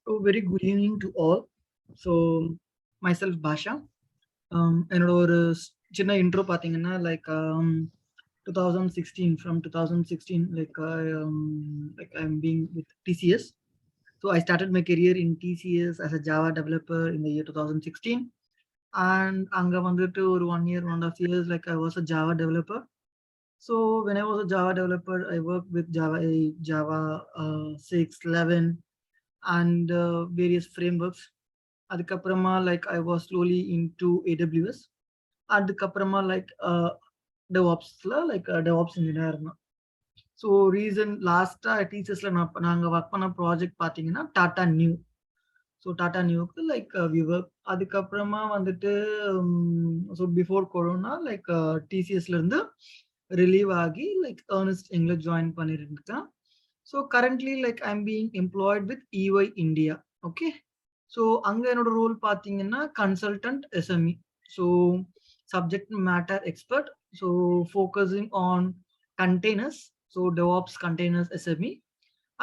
So very good evening to all. So myself Basha. என்னோட ஒரு சின்ன intro பார்த்தீங்கன்னா like 2016 from 2016 like I'm being with TCS. So I started my career in TCS as a Java developer in the year 2016, and அங்க வந்துட்டு ஒரு 1 year 1.5 years like I was a Java developer. So when I was a Java developer, I worked with Java 8, Java 6, 11, and various frameworks. அதுக்கப்புறமா like I was slowly into AWS. அதுக்கப்புறமா like DevOpsல like DevOps engineer இருந்தேன். So reason லாஸ்ட்டாக டீச்சர்ஸில் நாங்கள் work பண்ண project பார்த்தீங்கன்னா Tata Neu. So Tata நியூக்கு லைக் விவர். அதுக்கப்புறமா வந்துட்டு ஸோ பிஃபோர் கொரோனா லைக் டிசிஎஸ்லேருந்து ரிலீவ் ஆகி லைக் ஏர்னஸ்ட் எங்களை ஜாயின் பண்ணியிருக்கேன். So currently like I am being employed with EY இந்தியா. ஓகே, ஸோ அங்கே என்னோட ரோல் பார்த்தீங்கன்னா consultant SME. So subject matter expert. So focusing on containers, so DevOps containers SME.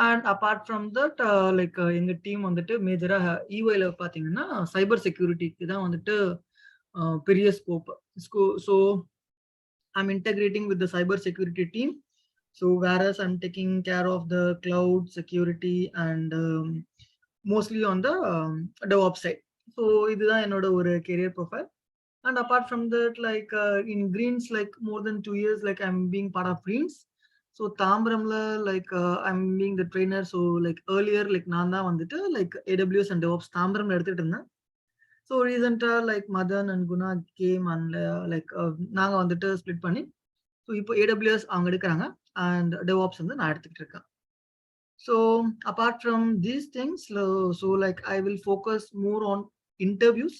And apart from that like எங்க team வந்துட்டு மேஜரா EYல பாத்தீங்கன்னா சைபர் செக்யூரிட்டிக்கு தான் வந்துட்டு பெரிய scope. So I'm integrating with the cyber security team. So whereas I'm taking care of the cloud security and mostly on the DevOps side. So இதுதான் என்னோட ஒரு career profile. And apart from that, like in Greens, like more than 2 years, like I'm being part of Greens. So Tambramla, like I'm being the trainer. So like earlier, like Nanda வந்துட்டு like AWS and DevOps Tambramla எடுத்துட்டு இருந்தேன். So recently, like Madan and Guna came and like நாங்க வந்துட்டு split பண்ணி, so இப்போ AWS அவங்க எடுக்கிறாங்க and DevOps வந்து நான் எடுத்துக்கிட்டு இருக்கேன். So apart from these things, so like I will focus more on interviews.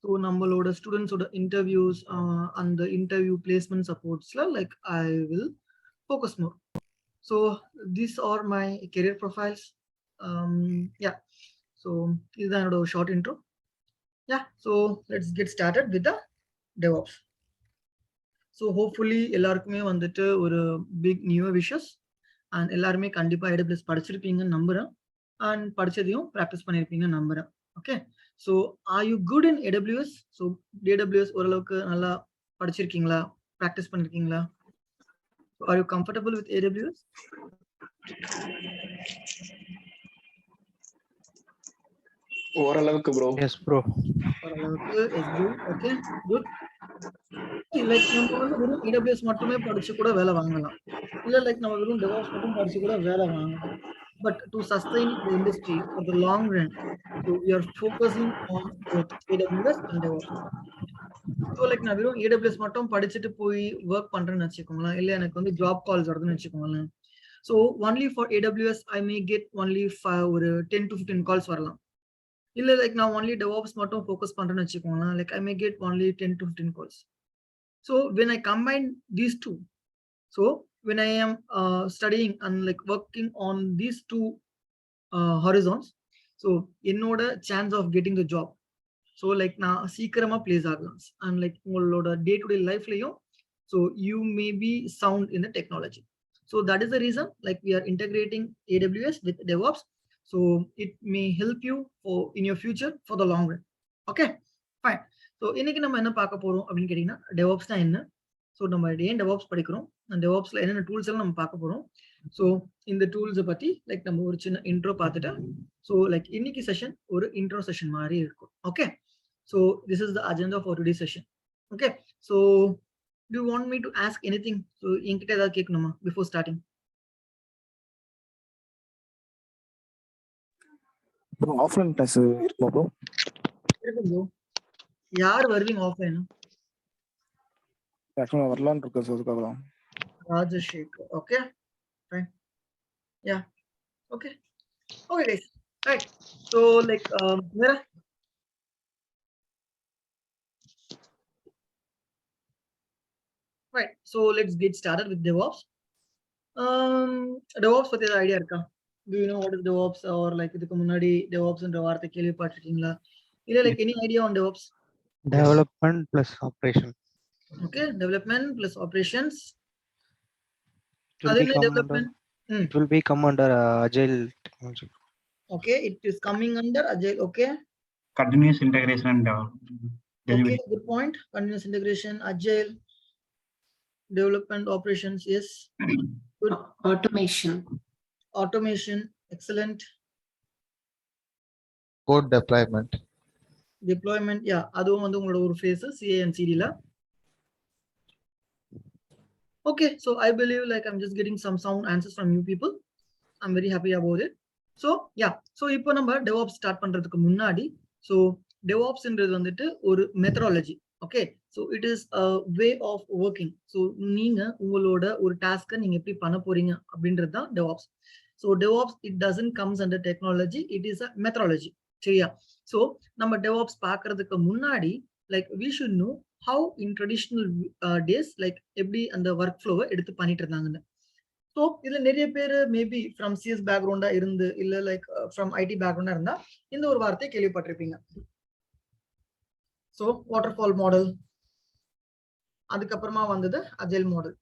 So நம்மளோட ஸ்டூடெண்ட்ஸோட இன்டர்வியூஸ் அந்த இன்டர்வியூ பிளேஸ்மெண்ட் சப்போர்ட்ஸில் like I will focus more. So these are my career profiles. Yeah, so இதுதான் என்னோட short intro. Yeah, so let's get started with the DevOps. So hopefully எல்லாருக்குமே வந்துட்டு ஒரு big new wishes and எல்லாருமே கண்டிப்பாக AWS படிச்சிருப்பீங்கன்னு நம்புகிறேன் and படித்ததையும் practice பண்ணியிருப்பீங்கன்னு நம்புகிறேன். Okay, so are you good in AWS? So AWS ஓரளவுக்கு நல்லா படிச்சிருக்கீங்களா, practice பண்ணிருக்கீங்களா? So are you comfortable with AWS? ஓரளவுக்கு bro. Yes bro. ஓரளவுக்கு is good. Okay, good. Like நம்ம வந்து வெறும் AWS மட்டுமே படிச்சு கூட வேலை வாங்கலாம், இல்ல லைக் நம்ம வெறும் DevOps மட்டும் படிச்சு கூட வேலை வாங்கலாம். But to sustain the industry for the long run, so we are focusing on both AWS and DevOps. So like நான் வெறும் AWS மட்டும் படிச்சுட்டு போய் ஒர்க் பண்றேன்னு வச்சுக்கோங்களேன், இல்லை எனக்கு வந்து ஜாப் கால்ஸ் வருதுன்னு வச்சுக்கோங்களேன். So only for AWS I May get only ஒரு 10 to 15 கால்ஸ் வரலாம். இல்லை லைக் நான் ஒன்லி DevOps மட்டும் ஃபோக்கஸ் பண்றேன்னு வச்சுக்கோங்களேன், like I May get only 10 to 15 calls. So when I combine these two, so when I am studying and like working on these two horizons, so என்னோட chance of getting the job, so like நான் சீக்கிரமா பிளேஸ் ஆகலாம் and like உங்களோட day to day லைஃப்லையும் so you may be sound in the technology. So that is the reason like we are integrating AWS with DevOps. So it may help you in your future for the long run. Okay, fine. So இன்னைக்கு நம்ம என்ன பார்க்க போறோம் அப்படின்னு கேட்டீங்கன்னா, DevOps தான் என்ன, so நம்ம ஏன் DevOps படிக்கிறோம், அந்த DevOpsல என்னென்ன டூல்ஸ் எல்லாம் நம்ம பார்க்க போறோம். ஸோ இந்த டூல்ஸை பத்தி லைக் நம்ம ஒரு சின்ன இன்ட்ரோ பார்த்துட்டு, ஸோ லைக் இன்னைக்கு செஷன் ஒரு இன்ட்ரோ செஷன் மாதிரி இருக்கும். Okay, so this is the agenda for today's session. Okay, so do you want me to ask anything? So என்கிட்ட ஏதாவது கேட்கணுமா before starting? bro offline class இருக்குமா bro? இருக்கு bro. யார் வருவீங்க ஆஃப்லைன்? ஆக்சுவலா வரலாம்னு இருக்கேன், சோ அதுக்காக தான். Rajasekar. Okay, fine. Yeah, okay. Okay guys, right. So like Mira. Right, so let's get started with DevOps. DevOps பத்தி ஏதாவது ஐடியா இருக்கா? Do you know what is DevOps, or like இதுக்கு முன்னாடி DevOps என்ற வார்த்தை கேள்விப்பட்டிருக்கீங்களா, இல்ல like any idea on DevOps? Development plus operation. Okay, development plus operations. It will become under agile technology. Okay, it is coming under agile. Okay. Continuous integration and delivery. Okay, good point. Continuous integration, agile, development, operations. Yes. Good. Automation. Automation, excellent. Code deployment. Deployment, yeah, அதுவும் வந்து உங்களோட ஒரு phase CA and CD ல. Okay, so I believe like I'm just getting some sound answers from you people. I'm very happy about it. So yeah, so இப்போ நம்ம DevOps start பண்றதுக்கு முன்னாடி, so DevOps ன்றது வந்துட்டு ஒரு methodology. Okay, so it is a way of working. So நீங்க உங்களோட ஒரு task நீங்க எப்படி பண்ண போறீங்க அப்படின்றது தான் DevOps. So DevOps, it doesn't comes under technology, it is a methodology. சரியா? So நம்ம DevOps பார்க்கறதுக்கு முன்னாடி like we should know how in traditional days like எப்படி அந்த work flow எடுத்து பண்ணிட்டு இருந்தாங்கன்னு. So இதுல நிறைய பேர் மேபி from CS பேக்ரவுண்டா இருந்து இல்ல லைக் from IT பேக்ரவுண்டா இருந்தா இந்த ஒரு வார்த்தையை கேள்விப்பட்டிருப்பீங்க. So waterfall model, அதுக்கப்புறமா வந்தது agile model.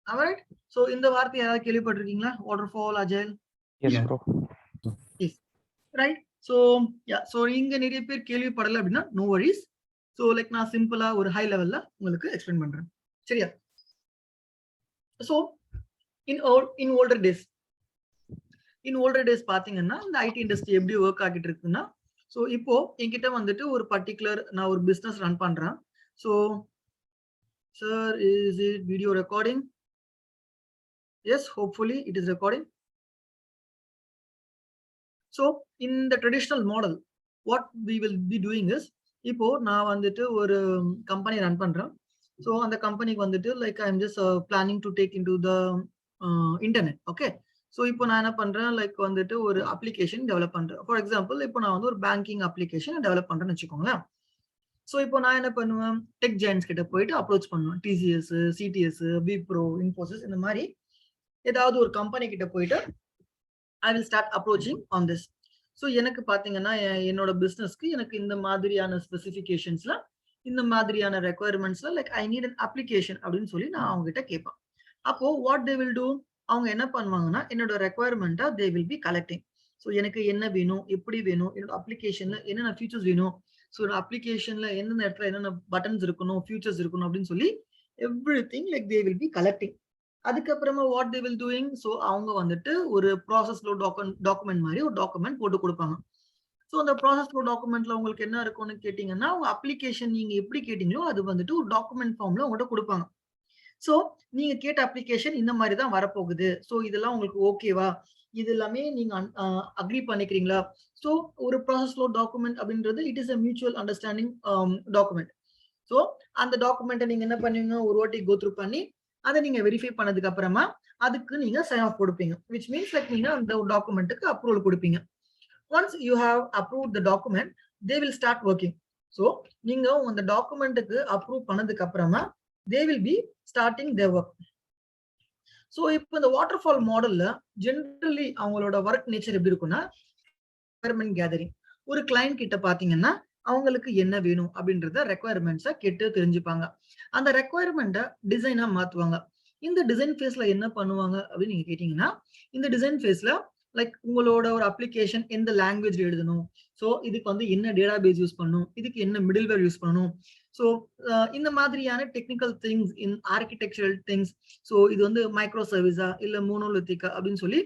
Alright, so இந்த வார்த்தை யாராவது கேள்விப்பட்டிருக்கீங்களா? waterfall, agile. Yes, Yeah. bro. Yes, right. So yeah, so இங்க நிறைய பேர் கேள்விப்படல அப்படின்னா no worries. So like நான் சிம்பிளா ஒரு ஹை லெவல்ல உங்களுக்கு எக்ஸ்பிளைன் பண்றேன். சரியா? So in older days பாத்தீங்கன்னா இந்த ஐடி இண்டஸ்ட்ரி எப்படி ஒர்க் ஆகிட்டு இருக்குன்னா, ஸோ இப்போ என்கிட்ட வந்துட்டு ஒரு பர்டிகுலர் நான் ஒரு பிஸ்னஸ் ரன் பண்றேன். So sir, is it video recording? Yes, hopefully it is recording. So in the traditional model what we will be doing is, இப்போ நான் வந்துட்டு ஒரு கம்பெனி ரன் பண்றேன். ஸோ அந்த கம்பெனிக்கு வந்துட்டு like I am just planning to take in to the internet. Okay, so இப்போ நான் என்ன பண்றேன், லைக் வந்துட்டு ஒரு அப்ளிகேஷன் டெவலப் பண்றேன். ஃபார் எக்ஸாம்பிள் இப்போ நான் வந்து ஒரு பேங்கிங் அப்ளிகேஷன் டெவலப் பண்றேன்னு வச்சுக்கோங்களேன். ஸோ இப்போ நான் என்ன பண்ணுவேன், டெக் ஜெயன்ட்ஸ் கிட்ட போயிட்டு அப்ரோச் பண்ணுவேன். டிசிஎஸ், சிடிஎஸ், விப்ரோ, இன்ஃபோசிஸ், இந்த மாதிரி ஏதாவது ஒரு கம்பெனி கிட்ட போயிட்டு I will start approaching on this. So எனக்கு பார்த்தீங்கன்னா என்னோட பிஸ்னஸ்க்கு எனக்கு இந்த மாதிரியான ஸ்பெசிஃபிகேஷன்ஸ்ல, இந்த மாதிரியான ரெக்குயர்மெண்ட்ஸ்ல like I need an application அப்படின்னு சொல்லி நான் அவங்க கிட்ட கேட்பேன். அப்போ வாட் தே வில் டூ, அவங்க என்ன பண்ணுவாங்கன்னா என்னோட ரெக்குயர்மெண்ட்டை they will be collecting. So எனக்கு என்ன வேணும், எப்படி வேணும், என்னோட அப்ளிகேஷன்ல என்னென்ன ஃபீச்சர்ஸ் வேணும், ஸோ அப்ளிகேஷன்ல எந்தெந்த இடத்துல என்னென்ன பட்டன்ஸ் இருக்கணும், ஃபியூச்சர்ஸ் இருக்கணும் அப்படின்னு சொல்லி everything like they will be collecting. அதுக்கப்புறமா what they will doing, so அவங்க வந்துட்டு ஒரு ப்ராசஸ் ஃப்ளோ டாக்குமெண்ட் மாதிரி ஒரு டாக்குமெண்ட் போட்டு கொடுப்பாங்க. ஸோ அந்த ப்ராசஸ் ஃப்ளோ டாக்குமெண்ட்ல உங்களுக்கு என்ன இருக்கும்னு கேட்டீங்கன்னா, உங்க அப்ளிகேஷன் நீங்க எப்படி கேட்டீங்களோ அது வந்துட்டு ஒரு டாக்குமெண்ட் ஃபார்ம்ல உங்கள்கிட்ட கொடுப்பாங்க. ஸோ நீங்க கேட்ட அப்ளிகேஷன் இந்த மாதிரி தான் வரப்போகுது, ஸோ இதெல்லாம் உங்களுக்கு ஓகேவா, இது எல்லாமே நீங்க அக்ரி பண்ணிக்கிறீங்களா. ஸோ ஒரு ப்ராசஸ் ஃப்ளோ டாக்குமெண்ட் அப்படின்றது it is a mutual understanding document. So அந்த டாக்குமெண்ட்டை நீங்க என்ன பண்ணுவீங்க, ஒரு வாட்டி கோ த்ரூ பண்ணி அதை நீங்க வெரிஃபை பண்ணதுக்கு அப்புறமா அதுக்கு நீங்க சைன் ஆஃப் கொடுப்பீங்க. விச் மீன்ஸ் லைக் நீங்க அந்த டாக்குமெண்ட்டுக்கு அப்ரூவல் கொடுப்பீங்க. Once you have approve the document, they will start working. So நீங்க அந்த டாக்குமெண்ட்டுக்கு அப்ரூவ் பண்ணதுக்கு அப்புறமா they will be starting their work. So இப்போ இந்த வாட்டர்ஃபால் மாடல்ல ஜெனரலி அவங்களோட ஒர்க் நேச்சர் எப்படி இருக்குன்னா, ரெக்குயர்மெண்ட் கேதரிங். ஒரு கிளைண்ட் கிட்ட பாத்தீங்கன்னா அவங்களுக்கு என்ன வேணும் அப்படின்றத ரெக்குயர்மெண்ட்ஸை கேட்டு தெரிஞ்சுப்பாங்க. அந்த ரெக்குயர்மெண்ட்டை டிசைனா மாத்துவாங்க. இந்த டிசைன் ஃபேஸ்ல என்ன பண்ணுவாங்க அப்படின்னு நீங்க கேட்டீங்கன்னா, இந்த டிசைன் ஃபேஸ்ல லைக் உங்களோட ஒரு அப்ளிகேஷன் எந்த லாங்குவேஜ் எழுதணும், ஸோ இதுக்கு வந்து என்ன டேட்டா பேஸ் யூஸ் பண்ணணும், இதுக்கு என்ன மிடில்வேர் யூஸ் பண்ணணும், ஸோ இந்த மாதிரியான technical things in architectural things, so இது வந்து மைக்ரோ சர்வீஸா இல்ல மோனோலித்திக்கா அப்படின்னு சொல்லி,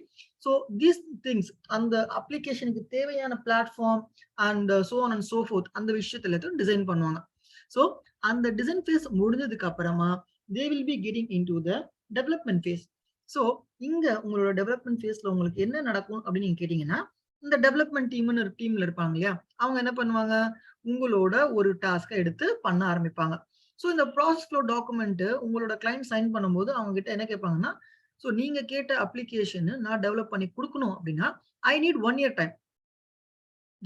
ஸோ தீஸ் திங்ஸ் அந்த அப்ளிகேஷனுக்கு தேவையான platform and so on and so fourth அந்த விஷயத்துல டிசைன் பண்ணுவாங்க. ஸோ அந்த டிசைன் ஃபேஸ் முடிஞ்சதுக்கு அப்புறமா they will be getting into the development phase. So இங்க உங்களோட டெவலப்மெண்ட் ஃபேஸ்ல உங்களுக்கு என்ன நடக்கும் அப்படின்னு நீங்க கேட்டீங்கன்னா, இந்த டெவலப்மெண்ட் டீம்னு ஒரு டீம்ல இருப்பாங்க இல்லையா, அவங்க என்ன பண்ணுவாங்க, உங்களோட ஒரு டாஸ்கை எடுத்து பண்ண ஆரம்பிப்பாங்க. ஸோ இந்த ப்ராசஸ் ஃப்ளோ டாக்குமெண்ட் உங்களோட கிளைண்ட் சைன் பண்ணும்போது அவங்க கிட்ட என்ன கேட்பாங்கன்னா, ஸோ நீங்க கேட்ட அப்ளிகேஷன் நான் டெவலப் பண்ணி கொடுக்கணும் அப்படின்னா I need 1 year time.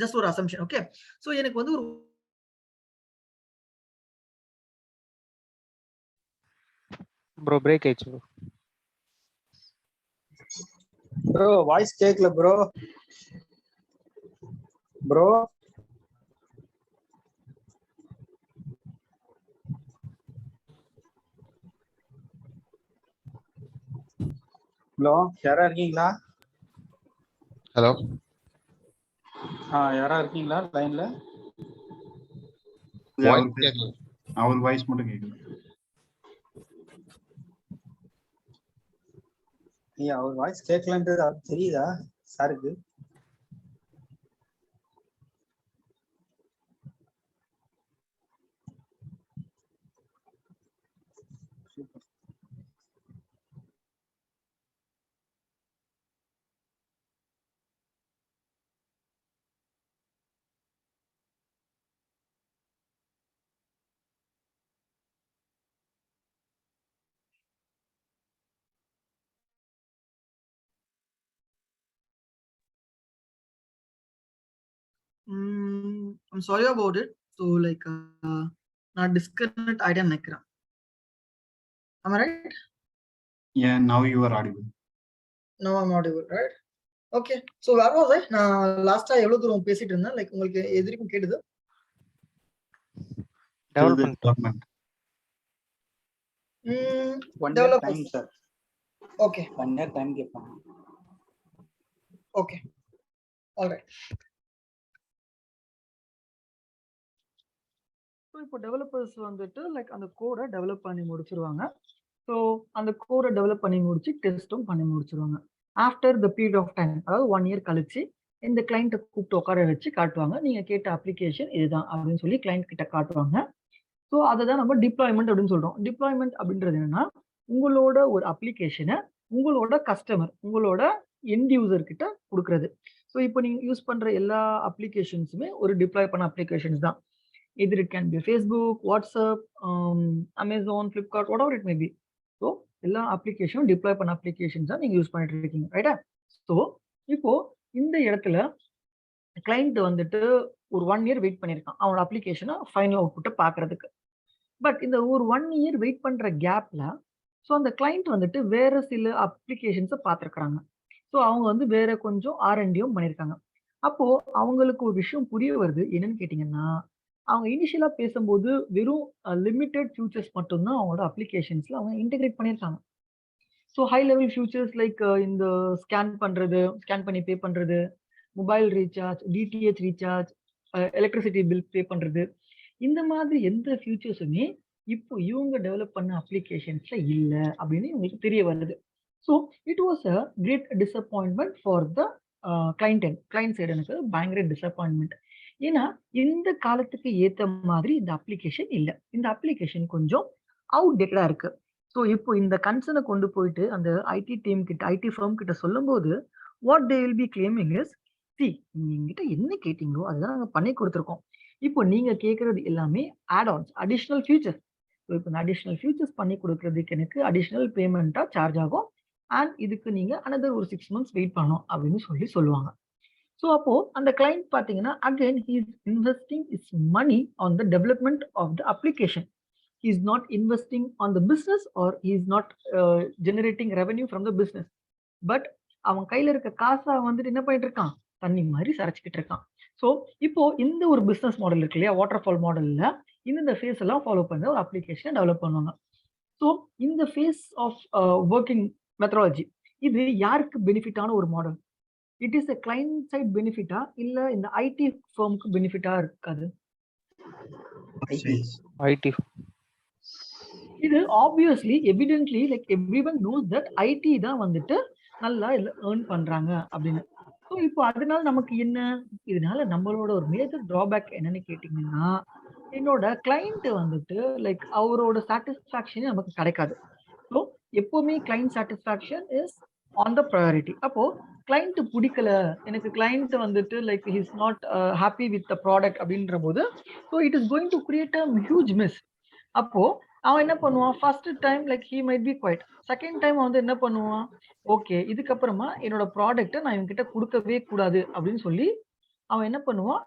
Just ஒரு அசம்ஷன். ஓகே, ஸோ எனக்கு வந்து ஒரு ப்ரோ பிரேக் ஆயிடுச்சு ப்ரோ. வாய்ஸ் கேட்கல ப்ரோ. ப்ரோ ஹலோ, யாரா இருக்கீங்களா? ஹலோ யாரா இருக்கீங்களா லைன்ல? Voice கேட்கல. அவர் வாய்ஸ் மட்டும் கேட்கல. ஐயா அவர் வாய்ஸ் கேட்கலன்றது அவருக்கு தெரியுதா சாருக்கு? I'm sorry about it. So like நான் disconnect ஆயிட்டேன்னு நினைக்கிறேன். Am I right? Yeah, now you are audible. No, I'm audible, right? Okay. So where was I? நான் லாஸ்டா எவ்வளவு தூரம் பேசிட்டு இருந்தேன்? லைக் உங்களுக்கு எதிரிக்கும் கேட்டது? Development. Development. One year Developers. time sir. Okay. 1 year time கேட்பாங்க. Okay. All right. ஸோ இப்போ டெவலப்பர்ஸ் வந்துட்டு லைக் அந்த கோடை டெவலப் பண்ணி முடிச்சிருவாங்க. ஸோ அந்த கோடை டெவலப் பண்ணி முடிச்சு டெஸ்ட்டும் பண்ணி முடிச்சிருவாங்க. After the period of time, அதாவது 1 இயர் கழிச்சு இந்த கிளைண்ட்டை கூப்பிட்டு உட்கார வச்சு காட்டுவாங்க. நீங்க கேட்ட அப்ளிகேஷன் இதுதான் அப்படின்னு சொல்லி கிளைண்ட் கிட்ட காட்டுவாங்க. ஸோ அதை தான் நம்ம டிப்ளாய்மெண்ட் அப்படின்னு சொல்றோம். டிப்ளாய்மெண்ட் அப்படின்றது என்னன்னா, உங்களோட ஒரு அப்ளிகேஷனை உங்களோட கஸ்டமர், உங்களோட எண்ட் யூசர் கிட்ட கொடுக்கறது. ஸோ இப்போ நீங்க யூஸ் பண்ற எல்லா அப்ளிகேஷன்ஸுமே ஒரு டிப்ளாய் பண்ண அப்ளிகேஷன்ஸ் தான். Either it can be Facebook, WhatsApp, Amazon, Flipkart, whatever it may be. So எல்லா அப்ளிகேஷனும் டிப்ளாய் பண்ண அப்ளிகேஷன்ஸ் தான் நீங்க யூஸ் பண்ணிட்டு இருக்கீங்க, ரைட்டா? ஸோ இப்போ இந்த இடத்துல கிளைண்ட் வந்துட்டு ஒரு 1 இயர் வெயிட் பண்ணியிருக்கான் அவனோட அப்ளிகேஷனை ஃபைனல் அவுட்புட்டை பார்க்கறதுக்கு. பட் இந்த ஒரு 1 இயர் வெயிட் பண்ற கேப்ல ஸோ அந்த கிளைண்ட் வந்துட்டு வேற சில அப்ளிகேஷன்ஸை பார்த்துருக்குறாங்க. ஸோ அவங்க வந்து வேற கொஞ்சம் R&Dயும் பண்ணியிருக்காங்க. அப்போ அவங்களுக்கு ஒரு விஷயம் புரிய வருது. என்னன்னு கேட்டிங்கன்னா, அவங்க இனிஷியலா பேசும்போது வெறும் லிமிட்டட் ஃபியூச்சர்ஸ் மட்டும்தான் அவங்களோட அப்ளிகேஷன்ஸ்ல அவங்க இன்டெகிரேட் பண்ணியிருக்காங்க. So high level features like இந்த ஸ்கேன் பண்ணி பே பண்றது, mobile recharge, DTH recharge, electricity bill pay பண்றது, இந்த மாதிரி எந்த ஃபியூச்சர்ஸுமே இப்போ இவங்க டெவலப் பண்ண அப்ளிகேஷன்ஸ்ல இல்ல அப்படின்னு இவங்களுக்கு தெரிய வருது. So it was a great disappointment for the client side. எனக்கு பயங்கர டிசப்பாயின்மெண்ட். ஏன்னா இந்த காலத்துக்கு ஏத்த மாதிரி இந்த அப்ளிகேஷன் இல்ல. இந்த அப்ளிகேஷன் கொஞ்சம் அவுடேட்டடா இருக்கு. ஸோ இப்போ இந்த கன்சர்னை கொண்டு போயிட்டு அந்த ஐடி ஃபர்ம் கிட்ட சொல்லும்போது what they will be claiming is, நீங்க எங்கிட்ட என்ன கேட்டீங்களோ அதுதான் நாங்க பண்ணி கொடுத்துருக்கோம். இப்போ நீங்க கேட்கறது எல்லாமே ஆட்-ஆன்ஸ், அடிஷனல் ஃபியூச்சர்ஸ். ஸோ இப்போ இந்த அடிஷனல் ஃபியூச்சர்ஸ் பண்ணி கொடுக்கறதுக்கு எனக்கு அடிஷனல் பேமெண்ட்டா சார்ஜ் ஆகும். அண்ட் இதுக்கு நீங்க அனதர் ஒரு 6 months வெயிட் பண்ணணும் அப்படின்னு சொல்லுவாங்க. ஸோ அப்போ அந்த கிளைண்ட் பார்த்தீங்கன்னா again he is investing is money on the development of the application. He is not investing on the business or he is not generating revenue from the business. But அவன் கையில இருக்க காசை வந்துட்டு என்ன பண்ணிட்டு இருக்கான், தண்ணி மாதிரி சரைச்சிக்கிட்டு இருக்கான். ஸோ இப்போ இந்த ஒரு பிஸ்னஸ் மாடல் இருக்கு இல்லையா, வாட்டர் ஃபால் மாடல்ல இந்த ஃபேஸ் எல்லாம் ஃபாலோ பண்ண ஒரு அப்ளிகேஷனை டெவலப் பண்ணுவாங்க. ஸோ இந்த ஃபேஸ் ஆஃப் ஒர்க்கிங் மெத்தடாலஜி இது யாருக்கு பெனிஃபிட்டான ஒரு மாடல்? It is a client side பெனிஃபிட்டா இல்ல இந்த ஐடி ஃபர்ம்க்கு பெனிஃபிட்டா இருக்காது? IT. இது obviously evidently like everyone knows that IT தான் வந்துட்டு நல்லா இதுல ஏர்ன் பண்றாங்க அப்படின்னு. ஸோ இப்போ அதனால நமக்கு என்ன, இதனால நம்மளோட ஒரு மேஜர் டிராபேக் என்னன்னு கேட்டீங்கன்னா, என்னோட கிளைண்ட் வந்துட்டு லைக் அவரோட சாட்டிஸ்ஃபேக்ஷனே நமக்கு கிடைக்காது. ஸோ எப்பவுமே client satisfaction is on the priority. அப்போ கிளைண்ட் பிடிக்கல, எனக்கு கிளைண்ட் வந்துட்டு like he is not happy with the product அப்படின்ற போது so it is going to create a huge mess. அப்போ அவன் என்ன பண்ணுவான், first time like he might be quiet, second time வந்து என்ன பண்ணுவான், ஓகே இதுக்கப்புறமா என்னோட ப்ராடக்ட்டை நான் இவன்கிட்ட கொடுக்கவே கூடாது அப்படின்னு சொல்லி அவன் என்ன பண்ணுவான்,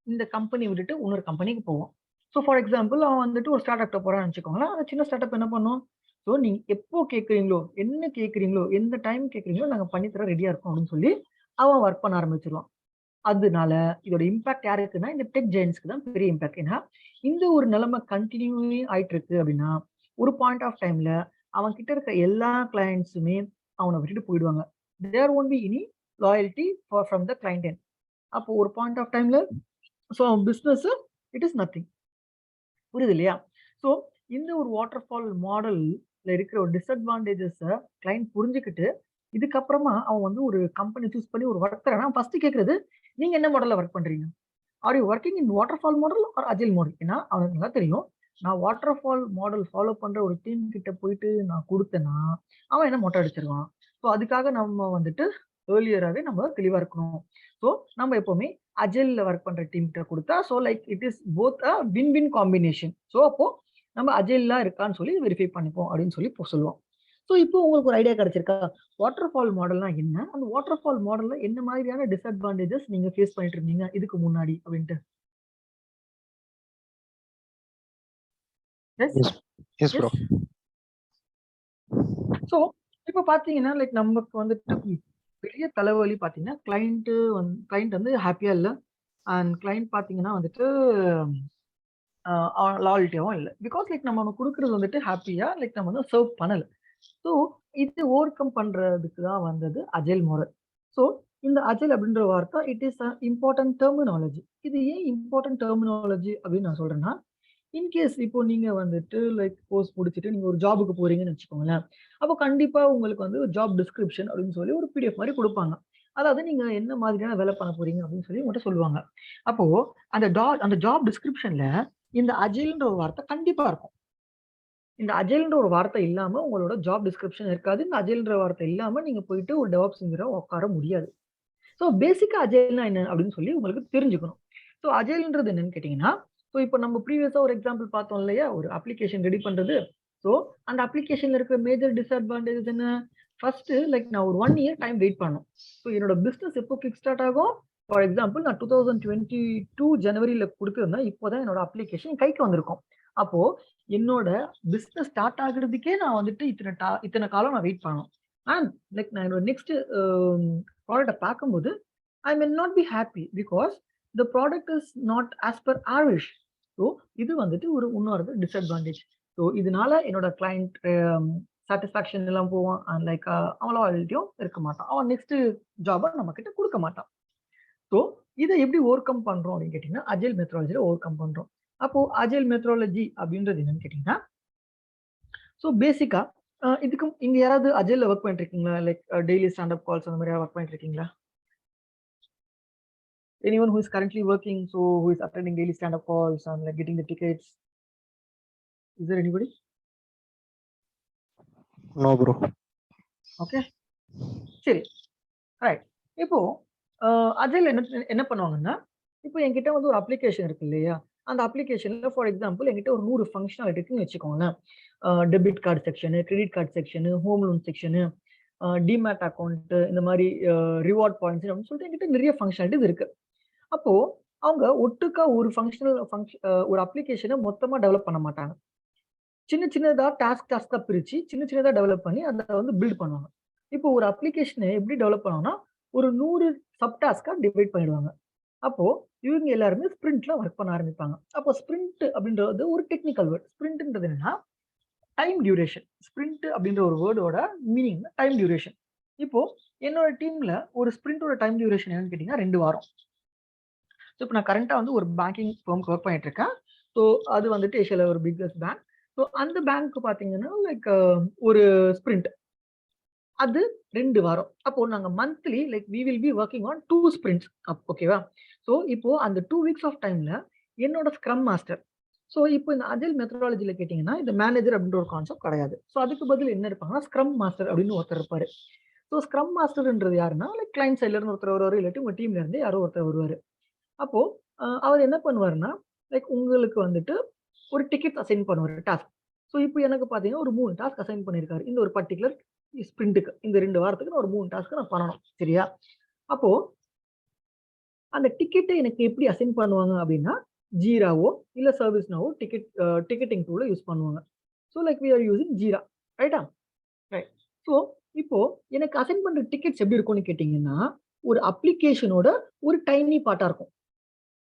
இந்த கம்பெனி விட்டுட்டு இன்னொரு கம்பெனிக்கு போவான். ஸோ ஃபார் எக்ஸாம்பிள் அவன் வந்துட்டு ஒரு ஸ்டார்ட் அப்ட போறான்னு வச்சுக்கோங்களேன். அந்த சின்ன ஸ்டார்ட் அப் என்ன பண்ணும், ஸோ நீங்க எப்போ கேட்குறீங்களோ, என்ன கேட்குறீங்களோ, எந்த டைம் கேட்குறீங்களோ நாங்கள் பண்ணித்தர ரெடியா இருக்கோம் அப்படின்னு சொல்லி அவன் ஒர்க் பண்ண ஆரம்பிச்சிருவான். அதனால இதோட இம்பாக்ட் யாருக்குன்னா இந்த டெக் ஜெயன்ஸ்க்கு தான் பெரிய இம்பாக்ட். ஏன்னா இந்த ஒரு நிலைமை கண்டினியூ ஆயிட்டு இருக்கு அப்படின்னா ஒரு பாயிண்ட் ஆஃப் டைம்ல அவன் கிட்ட இருக்க எல்லா கிளையண்ட்ஸுமே அவனை விட்டுட்டு போயிடுவாங்க. There won't be any loyalty from the client. அப்போ ஒரு பாயிண்ட் ஆஃப் டைம்ல so business it is nothing. புரியுது இல்லையா? ஸோ இந்த ஒரு வாட்டர் ஃபால் மாடல்ல இருக்கிற ஒரு டிஸ்அட்வான்டேஜஸை கிளைண்ட் புரிஞ்சுக்கிட்டு இதுக்கப்புறமா அவன் வந்து ஒரு கம்பெனி சூஸ் பண்ணி ஒரு ஒர்க் தரான். ஃபர்ஸ்ட் கேட்கறது நீங்க என்ன மாடல்ல ஒர்க் பண்றீங்க? Or you working in waterfall model or agile model? ஏன்னா அவனுக்கு நல்லா தெரியும் நான் வாட்டர் ஃபால் மாடல் ஃபாலோ பண்ற ஒரு டீம் கிட்ட போயிட்டு நான் கொடுத்தேன்னா அவன் என்ன மொட்டை அடிச்சிருவான். ஸோ அதுக்காக நம்ம வந்துட்டு ஏர்லியராகவே நம்ம தெளிவா இருக்கணும். ஸோ நம்ம எப்பவுமே அஜில்ல ஒர்க் பண்ற டீம் கிட்ட கொடுத்தா so like it is both a win win combination. So அப்போ நம்ம அஜில்லாம் இருக்கான்னு சொல்லி வெரிஃபை பண்ணிப்போம் அப்படின்னு சொல்லி சொல்லுவோம். ஸோ இப்போ உங்களுக்கு ஒரு ஐடியா கிடைச்சிருக்கா வாட்டர் ஃபால் மாடல்னா என்ன, அந்த வாட்டர் ஃபால் மாடல்ல என்ன மாதிரியான டிஸ்அட்வான்டேஜஸ் நீங்க ஃபேஸ் பண்ணிட்டு இருந்தீங்க இதுக்கு முன்னாடி அப்படின்ட்டு? S bro. ஸோ இப்போ பாத்தீங்கன்னா லைக் நமக்கு வந்துட்டு பெரிய தலைவலி பாத்தீங்கன்னா கிளைண்ட் வந்து ஹாப்பியா இல்லை அண்ட் கிளைண்ட் பாத்தீங்கன்னா வந்துட்டு லாயல்ட்டியாவும் இல்லை. பிகாஸ் லைக் நம்ம கொடுக்கறது வந்துட்டு ஹாப்பியா லைக் நம்ம வந்து சர்வ் பண்ணல. ஸோ இது ஓவர் கம் பண்றதுக்கு தான் வந்தது அஜைல் மாடல். ஸோ இந்த அஜைல் அப்படின்ற வார்த்தை it is a important terminology. இது ஏன் இம்பார்ட்டன்ட் டெர்மினாலஜி அப்படின்னு நான் சொல்றேன்னா இன்கேஸ் இப்போ நீங்க வந்துட்டு லைக் கோர்ஸ் முடிச்சுட்டு நீங்க ஒரு ஜாபுக்கு போறீங்கன்னு வச்சுக்கோங்களேன். அப்போ கண்டிப்பா உங்களுக்கு வந்து ஜாப் டிஸ்கிரிப்ஷன் அப்படின்னு சொல்லி ஒரு பிடிஎஃப் மாதிரி கொடுப்பாங்க. அதாவது நீங்க என்ன மாதிரியான வேலை பண்ண போறீங்க அப்படின்னு சொல்லி உங்கள்கிட்ட சொல்லுவாங்க. அப்போ அந்த ஜாப் டிஸ்கிரிப்ஷன்ல இந்த அஜைல்ன்ற ஒரு வார்த்தை கண்டிப்பா இருக்கும். இந்த அஜைல்ன்ற ஒரு வார்த்தை இல்லாம உங்களோட ஜாப் டிஸ்கிரிப்ஷன் இருக்காது. இந்த அஜைல்ன்ற வார்த்தை இல்லாம நீங்க போயிட்டு ஒரு டெவாப்ஸ்ங்கிற உட்கார முடியாது. ஸோ பேசிக்கா அஜைல்னா என்ன அப்படின்னு சொல்லி உங்களுக்கு தெரிஞ்சுக்கணும். ஸோ அஜைல்ன்றது என்னன்னு கேட்டீங்கன்னா ஸோ இப்போ நம்ம ப்ரீவியஸா ஒரு எக்ஸாம்பிள் பார்த்தோம் இல்லையா ஒரு அப்ளிகேஷன் ரெடி பண்றது. ஸோ அந்த அப்ளிகேஷன்ல இருக்கிற மேஜர் டிஸ்அட்வான்டேஜஸ் என்ன? ஃபர்ஸ்ட் லைக் நான் ஒரு 1 இயர் டைம் வெயிட் பண்ணணும். ஸோ என்னோட பிசினஸ் எப்போ கிக் ஸ்டார்ட் ஆகும்? ஃபார் எக்ஸாம்பிள் நான் 2022 ஜனவரியில கொடுத்துருந்தேன். இப்போதான் என்னோட அப்ளிகேஷன் கைக்கு வந்திருக்கும். அப்போ என்னோட பிசினஸ் ஸ்டார்ட் ஆகுறதுக்கே நான் வந்துட்டு இத்தனை காலம் நான் வெயிட் பண்ணணும். அண்ட் லைக் நான் என்னோட நெக்ஸ்ட் ப்ராடக்டை பார்க்கும்போது I may not be happy because the product is not as per our wish. So இது வந்துட்டு இன்னொரு டிஸ்அட்வான்டேஜ். ஸோ இதனால என்னோட கிளைண்ட் சாட்டிஸ்ஃபேக்ஷன் எல்லாம் போவான் அண்ட் லைக் அவ்வளோ வாலிட்டியும் இருக்க மாட்டான். அவன் நெக்ஸ்ட் ஜாபை நம்ம கிட்ட கொடுக்க மாட்டான். ஸோ இதை எப்படி ஓவர் கம் பண்றோம் அப்படின்னு கேட்டீங்கன்னா அஜைல் மெத்தடாலஜியில் ஓவர் கம் பண்றோம். அப்போ அஜைல் மெத்தடாலஜி அப்படின்றது என்னன்னு கேட்டீங்கன்னா ஸோ பேசிக்கா இதுக்கு இங்க யாராவது அஜைல்ல ஒர்க் பண்ணிட்டு இருக்கீங்களா? லைக் டெய்லி ஸ்டாண்டப் கால்ஸ் அந்த மாதிரி ஒர்க் பண்ணிட்டு இருக்கீங்களா? Anyone who is currently working, so who is attending daily stand-up calls and like getting the tickets? Is there anybody? No bro. Okay. சரி ரைட். இப்போ அஜைல் என்ன பண்ணுவாங்கன்னா இப்போ என்கிட்ட வந்து ஒரு அப்ளிகேஷன் இருக்கு இல்லையா அந்த அப்ளிகேஷன்ல ஃபார் எக்ஸாம்பிள் என்கிட்ட ஒரு 100 ஃபங்க்ஷனாலிட்டி இருக்குன்னு வச்சுக்கோங்களேன். Debit card section, credit card section, home loan section, demat account, இந்த மாதிரி ரிவார்ட் பாயிண்ட்ஸ் அப்படின்னு சொல்லிட்டு என்கிட்ட நிறைய ஃபங்க்ஷனாலிட்டிஸ் இருக்கு. அப்போ அவங்க ஒட்டுக்கா ஒரு ஒரு அப்ளிகேஷனை மொத்தமா டெவலப் பண்ண மாட்டாங்க. சின்ன சின்னதா டாஸ்கா பிரிச்சு சின்ன சின்னதா டெவலப் பண்ணி அதை வந்து பில்ட் பண்ணுவாங்க. இப்போ ஒரு அப்ளிகேஷனை எப்படி டெவலப் பண்ணுவாங்கன்னா ஒரு 100 சப் டாஸ்கா டிவைட் பண்ணிடுவாங்க. அப்போ இவங்க எல்லாருமே ஸ்பிரிண்ட்ல ஒர்க் பண்ண ஆரம்பிப்பாங்க. அப்போ ஸ்பிரிண்ட் அப்படின்றது ஒரு டெக்னிக்கல் வேர்ட். ஸ்பிரிண்ட்ன்றது என்னன்னா டைம் டியூரேஷன். ஸ்பிரிண்ட் அப்படின்ற ஒரு வேர்டோட மீனிங் டைம் டியூரேஷன். இப்போ என்னோட டீம்ல ஒரு ஸ்பிரிண்டோட டைம் டியூரேஷன் என்னன்னு கேட்டீங்கன்னா 2 வாரம். ஸோ இப்போ நான் கரண்டா வந்து ஒரு பேங்கிங் ஃபர்ம்க்கு ஒர்க் பண்ணிட்டு இருக்கேன். ஸோ அது வந்துட்டு ஏஷியால ஒரு பிக்கஸ்ட் பேங்க். ஸோ அந்த பேங்க்கு பார்த்தீங்கன்னா லைக் ஒரு ஸ்பிரிண்ட் அது 2 வாரம். அப்போ நாங்க monthly like we will be working on 2 sprints. ஓகேவா? ஸோ இப்போ அந்த 2 வீக்ஸ் ஆஃப் டைம்ல என்னோட ஸ்க்ரம் மாஸ்டர். ஸோ இப்போ இந்த அஜைல் மெத்தடாலஜில கேட்டீங்கன்னா இந்த மேனேஜர் அப்படின்ற ஒரு கான்செப்ட் கிடையாது. ஸோ அதுக்கு பதில் என்ன இருப்பாங்கன்னா ஸ்க்ரம் மாஸ்டர் அப்படின்னு ஒருத்தர் இருப்பாரு. ஸோ ஸ்க்ரம் மாஸ்டர்ன்றது யாருன்னா லைக் கிளைண்ட் சைட்ல இருந்து ஒருத்தர் வருவாரு, இல்லாட்டி உங்க டீம்ல இருந்து யாரோ ஒருத்தர் வருவாரு. அப்போ அவர் என்ன பண்ணுவாருன்னா லைக் உங்களுக்கு வந்துட்டு ஒரு டிக்கெட் அசைன் பண்ணுவாரு டாஸ்க். ஸோ இப்போ எனக்கு பார்த்தீங்கன்னா ஒரு 3 டாஸ்க் அசைன் பண்ணியிருக்காரு. இந்த ஒரு பர்டிகுலர் ஸ்பிரிண்ட்டுக்கு இந்த 2 வாரத்துக்கு நான் ஒரு 3 டாஸ்க் நான் பண்ணணும். சரியா? அப்போ அந்த டிக்கெட்டை எனக்கு எப்படி அசைன் பண்ணுவாங்க அப்படின்னா ஜீராவோ இல்ல சர்வீஸ்னாவோ டிக்கெட்டிங் டூல யூஸ் பண்ணுவாங்க. So like we are using Jira. ரைட்டா? ரைட். ஸோ இப்போ எனக்கு அசைன் பண்ற டிக்கெட்ஸ் எப்படி இருக்கும்னு கேட்டீங்கன்னா ஒரு அப்ளிகேஷனோட ஒரு டைனி பார்ட்டா இருக்கும்.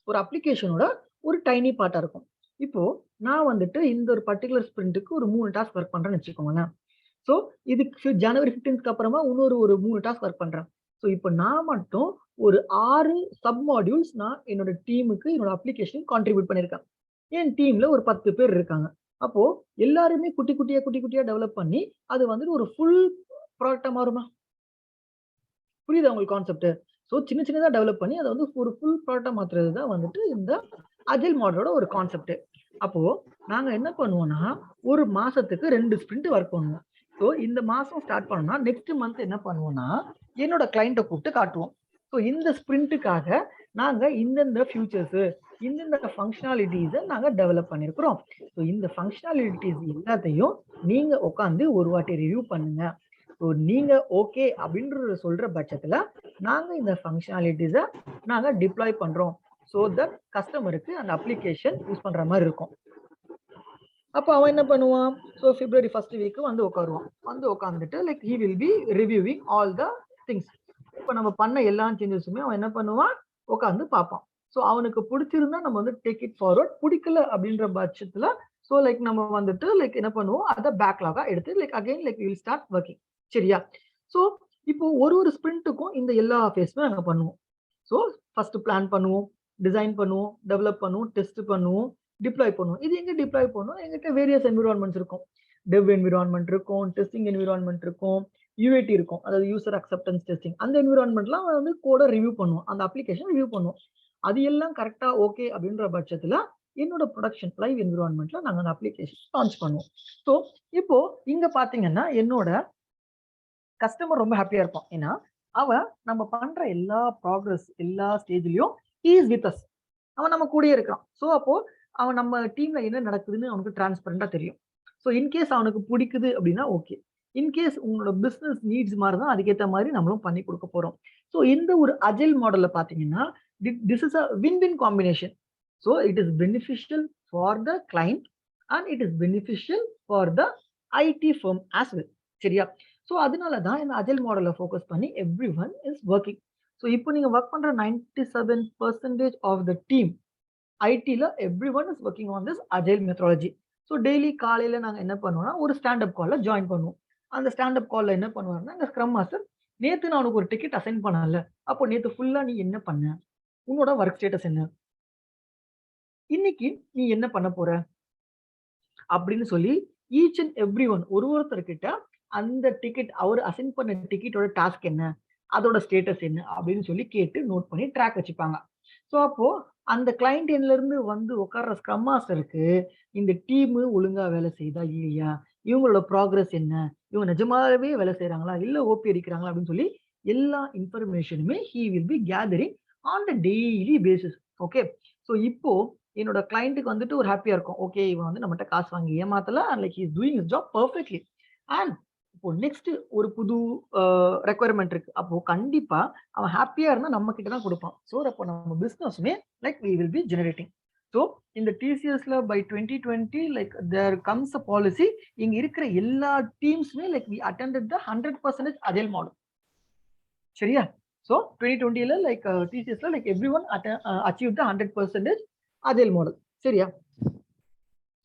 ஒரு அப்ளிகேஷனோட ஒரு டைனி பார்ட்டா இருக்கும். இப்போ நான் வந்துட்டு இந்த ஒரு பர்டிகுலர் ஸ்பிரிண்ட்டுக்கு ஒரு 3 டாஸ்க் ஒர்க் பண்றேன்னு வச்சுக்கோங்களேன். ஸோ இதுக்கு ஜனவரி 15க்கு அப்புறமா இன்னொரு ஒரு 3 டாஸ்க் ஒர்க் பண்றேன். ஸோ இப்போ நான் மட்டும் ஒரு 6 சப் மாடியூல்ஸ் நான் என்னோட டீமுக்கு என்னோட அப்ளிகேஷன் கான்ட்ரிபியூட் பண்ணியிருக்கேன். என் டீம்ல ஒரு 10 பேர் இருக்காங்க. அப்போ எல்லாருமே குட்டி குட்டியா டெவலப் பண்ணி அது வந்துட்டு ஒரு ஃபுல் ப்ராடக்டா மாறுமா? புரியுதா உங்களுக்கு கான்செப்ட்? ஸோ சின்னதா டெவலப் பண்ணி அதை வந்து ஒரு ஃபுல் ப்ராடக்டா மாத்துறது தான் வந்துட்டு இந்த அஜைல் மாடலோட ஒரு கான்செப்ட். அப்போ நாங்க என்ன பண்ணுவோம்னா ஒரு மாசத்துக்கு 2 ஸ்பிரிண்ட் ஒர்க் பண்ணுவோம். ஸோ இந்த மாசம் ஸ்டார்ட் பண்ணோம்னா நெக்ஸ்ட் மந்த் என்ன பண்ணுவோம்னா என்னோட கிளைண்ட்டை கூப்பிட்டு காட்டுவோம். ஸோ இந்த ஸ்பிரிண்ட்டுக்காக நாங்க இந்தந்த ஃபியூச்சர்ஸ் இந்தந்த ஃபங்க்ஷனாலிட்டிஸை நாங்க டெவலப் பண்ணியிருக்கிறோம். ஸோ இந்த ஃபங்க்ஷனாலிட்டிஸ் எல்லாத்தையும் நீங்க உட்காந்து ஒரு வாட்டி ரிவ்யூ பண்ணுங்க. ஸோ நீங்க ஓகே அப்படின்ற சொல்ற பட்சத்துல நாங்க இந்த ஃபங்க்ஷனாலிட்டிஸை நாங்க டிப்ளாய் பண்றோம். ஸோ தட் கஸ்டமருக்கு அந்த அப்ளிகேஷன் யூஸ் பண்ற மாதிரி இருக்கும். அப்போ அவன் என்ன பண்ணுவான்? ஸோ February 1st வீக் வந்து உட்காருவான். வந்து உட்காந்துட்டு like he will B reviewing all the things. இப்போ நம்ம பண்ண எல்லா சேஞ்சஸுமே அவன் என்ன பண்ணுவான்? உட்காந்து பார்ப்பான். ஸோ அவனுக்கு பிடிச்சிருந்தா நம்ம வந்து டேக் இட் ஃபார்வர்ட், பிடிக்கல அப்படின்ற பட்சத்துல ஸோ லைக் நம்ம வந்துட்டு லைக் என்ன பண்ணுவோம்? அதை பேக்லாகா எடுத்து like again like will start working. சரியா? ஸோ இப்போ ஒரு ஸ்பிரிண்ட்டுக்கும் இந்த எல்லா ஃபேஸுமே நாங்க பண்ணுவோம். ஸோ ஃபர்ஸ்ட் பிளான் பண்ணுவோம், டிசைன் பண்ணுவோம், டெவலப் பண்ணுவோம், டெஸ்ட் பண்ணுவோம், டிப்ளாய் பண்ணுவோம். இது எங்க டிப்ளாய் பண்ணுவோம்? எங்கிட்ட வேரியஸ் என்விரான்மெண்ட்ஸ் இருக்கும். டெவ் என்விரான்மெண்ட் இருக்கும், டெஸ்டிங் என்விரான்மெண்ட் இருக்கும், UAT இருக்கும், அதாவது யூசர் அக்செப்டன்ஸ் டெஸ்டிங். அந்த என்விரான்மெண்ட்லாம் வந்து கோட ரிவ்யூ பண்ணுவோம், அந்த அப்ளிகேஷன் ரிவ்யூ பண்ணுவோம். அது எல்லாம் கரெக்டா ஓகே அப்படின்ற பட்சத்துல என்னோட ப்ரொடக்ஷன் லைவ் என்விரான்மெண்ட்ல நாங்க அந்த அப்ளிகேஷன் லான்ச் பண்ணுவோம். ஸோ இப்போ இங்க பாத்தீங்கன்னா என்னோட கஸ்டமர் ரொம்ப ஹாப்பியா இருப்பான். ஏன்னா அவன் நம்ம பண்ற எல்லா ப்ராக்ரஸ் எல்லா ஸ்டேஜ்லயும் ஹி இஸ் வித் அஸ். அவன் நம்ம கூடயே இருக்கிறான். ஸோ அப்போ அவன் நம்ம டீம்ல என்ன நடக்குதுன்னு அவனுக்கு டிரான்ஸ்பரண்டா தெரியும். ஸோ இன்கேஸ் அவனுக்கு பிடிக்குது அப்படின்னா ஓகே. இன்கேஸ் உங்களோட பிசினஸ் நீட்ஸ் மாதிரி தான் அதுக்கேற்ற மாதிரி நம்மளும் பண்ணி கொடுக்க போறோம். ஸோ இந்த ஒரு அஜைல் மாடல்ல பாத்தீங்கன்னா this is a win win combination. So it is beneficial for the client and it is beneficial for the IT firm as well. சரியா? ஸோ அதனால தான் இந்த அஜைல் மாடலை ஃபோக்கஸ் பண்ணி everyone is working. So இப்போ நீங்க ஒர்க் பண்ற 97% of the team ஐடில everyone is working on this agile methodology. So daily காலையில நாங்க என்ன பண்ணுவோம்னா ஒரு ஸ்டாண்டப் கால்ல ஜாயின் பண்ணுவோம். அந்த ஸ்டாண்டப் கால்ல என்ன பண்ணுவாருன்னா இந்த ஸ்க்ரம் மாஸ்டர் நேத்து நான் உனக்கு ஒரு டிக்கெட் அசைன் பண்ணல, அப்போ நேத்து ஃபுல்லா நீ என்ன பண்ண, உன்னோட ஒர்க் ஸ்டேட்டஸ் என்ன, இன்னைக்கு நீ என்ன பண்ண போற அப்படின்னு சொல்லி ஈச் அண்ட் எவ்ரி ஒன் ஒருத்தர்கிட்ட அந்த டிக்கெட் அவர் அசைன் பண்ண டிக்கெட்டோட டாஸ்க் என்ன, அதோட ஸ்டேட்டஸ் என்ன அப்படின்னு சொல்லி கேட்டு நோட் பண்ணி ட்ராக் வச்சுப்பாங்க. ஸோ அப்போ அந்த கிளைண்ட் எண்ட்ல இருந்து வந்து உட்கார்ற ஸ்க்ரம் மாஸ்டருக்கு இந்த டீம் ஒழுங்கா வேலை செய்தா இல்லையா, இவங்களோட ப்ராக்ரஸ் என்ன, இவங்க நிஜமாவே வேலை செய்யறாங்களா இல்ல ஓபி அடிக்கிறாங்களா அப்படின்னு சொல்லி எல்லா இன்ஃபர்மேஷனுமே he will be gathering on the daily basis. Okay. So இப்போ என்னோட கிளைண்ட்டுக்கு வந்துட்டு ஒரு ஹாப்பியா இருக்கும். ஓகே, இவன் வந்து நம்மகிட்ட காசு வாங்கி ஏமாத்தல and like he is doing his job perfectly. And இப்போ நெக்ஸ்ட் ஒரு புது ரெக்வயர்மெண்ட் இருக்கு. அப்போ கண்டிப்பா அவன் ஹாப்பியா இருந்தா நம்ம கிட்ட தான் கொடுப்பான். ஸோ அப்போ நம்ம பிசினஸ்மே like we will be generating. So இந்த டிசிஎஸ்ல by 2020 like there comes a policy. இங்க இருக்கிற எல்லா டீம்ஸுமே like we attended the 100% agile model. சரியா? ஸோ 2020ல லைக் டிசிஎஸ்ல like everyone achieve the 100% agile model. சரியா?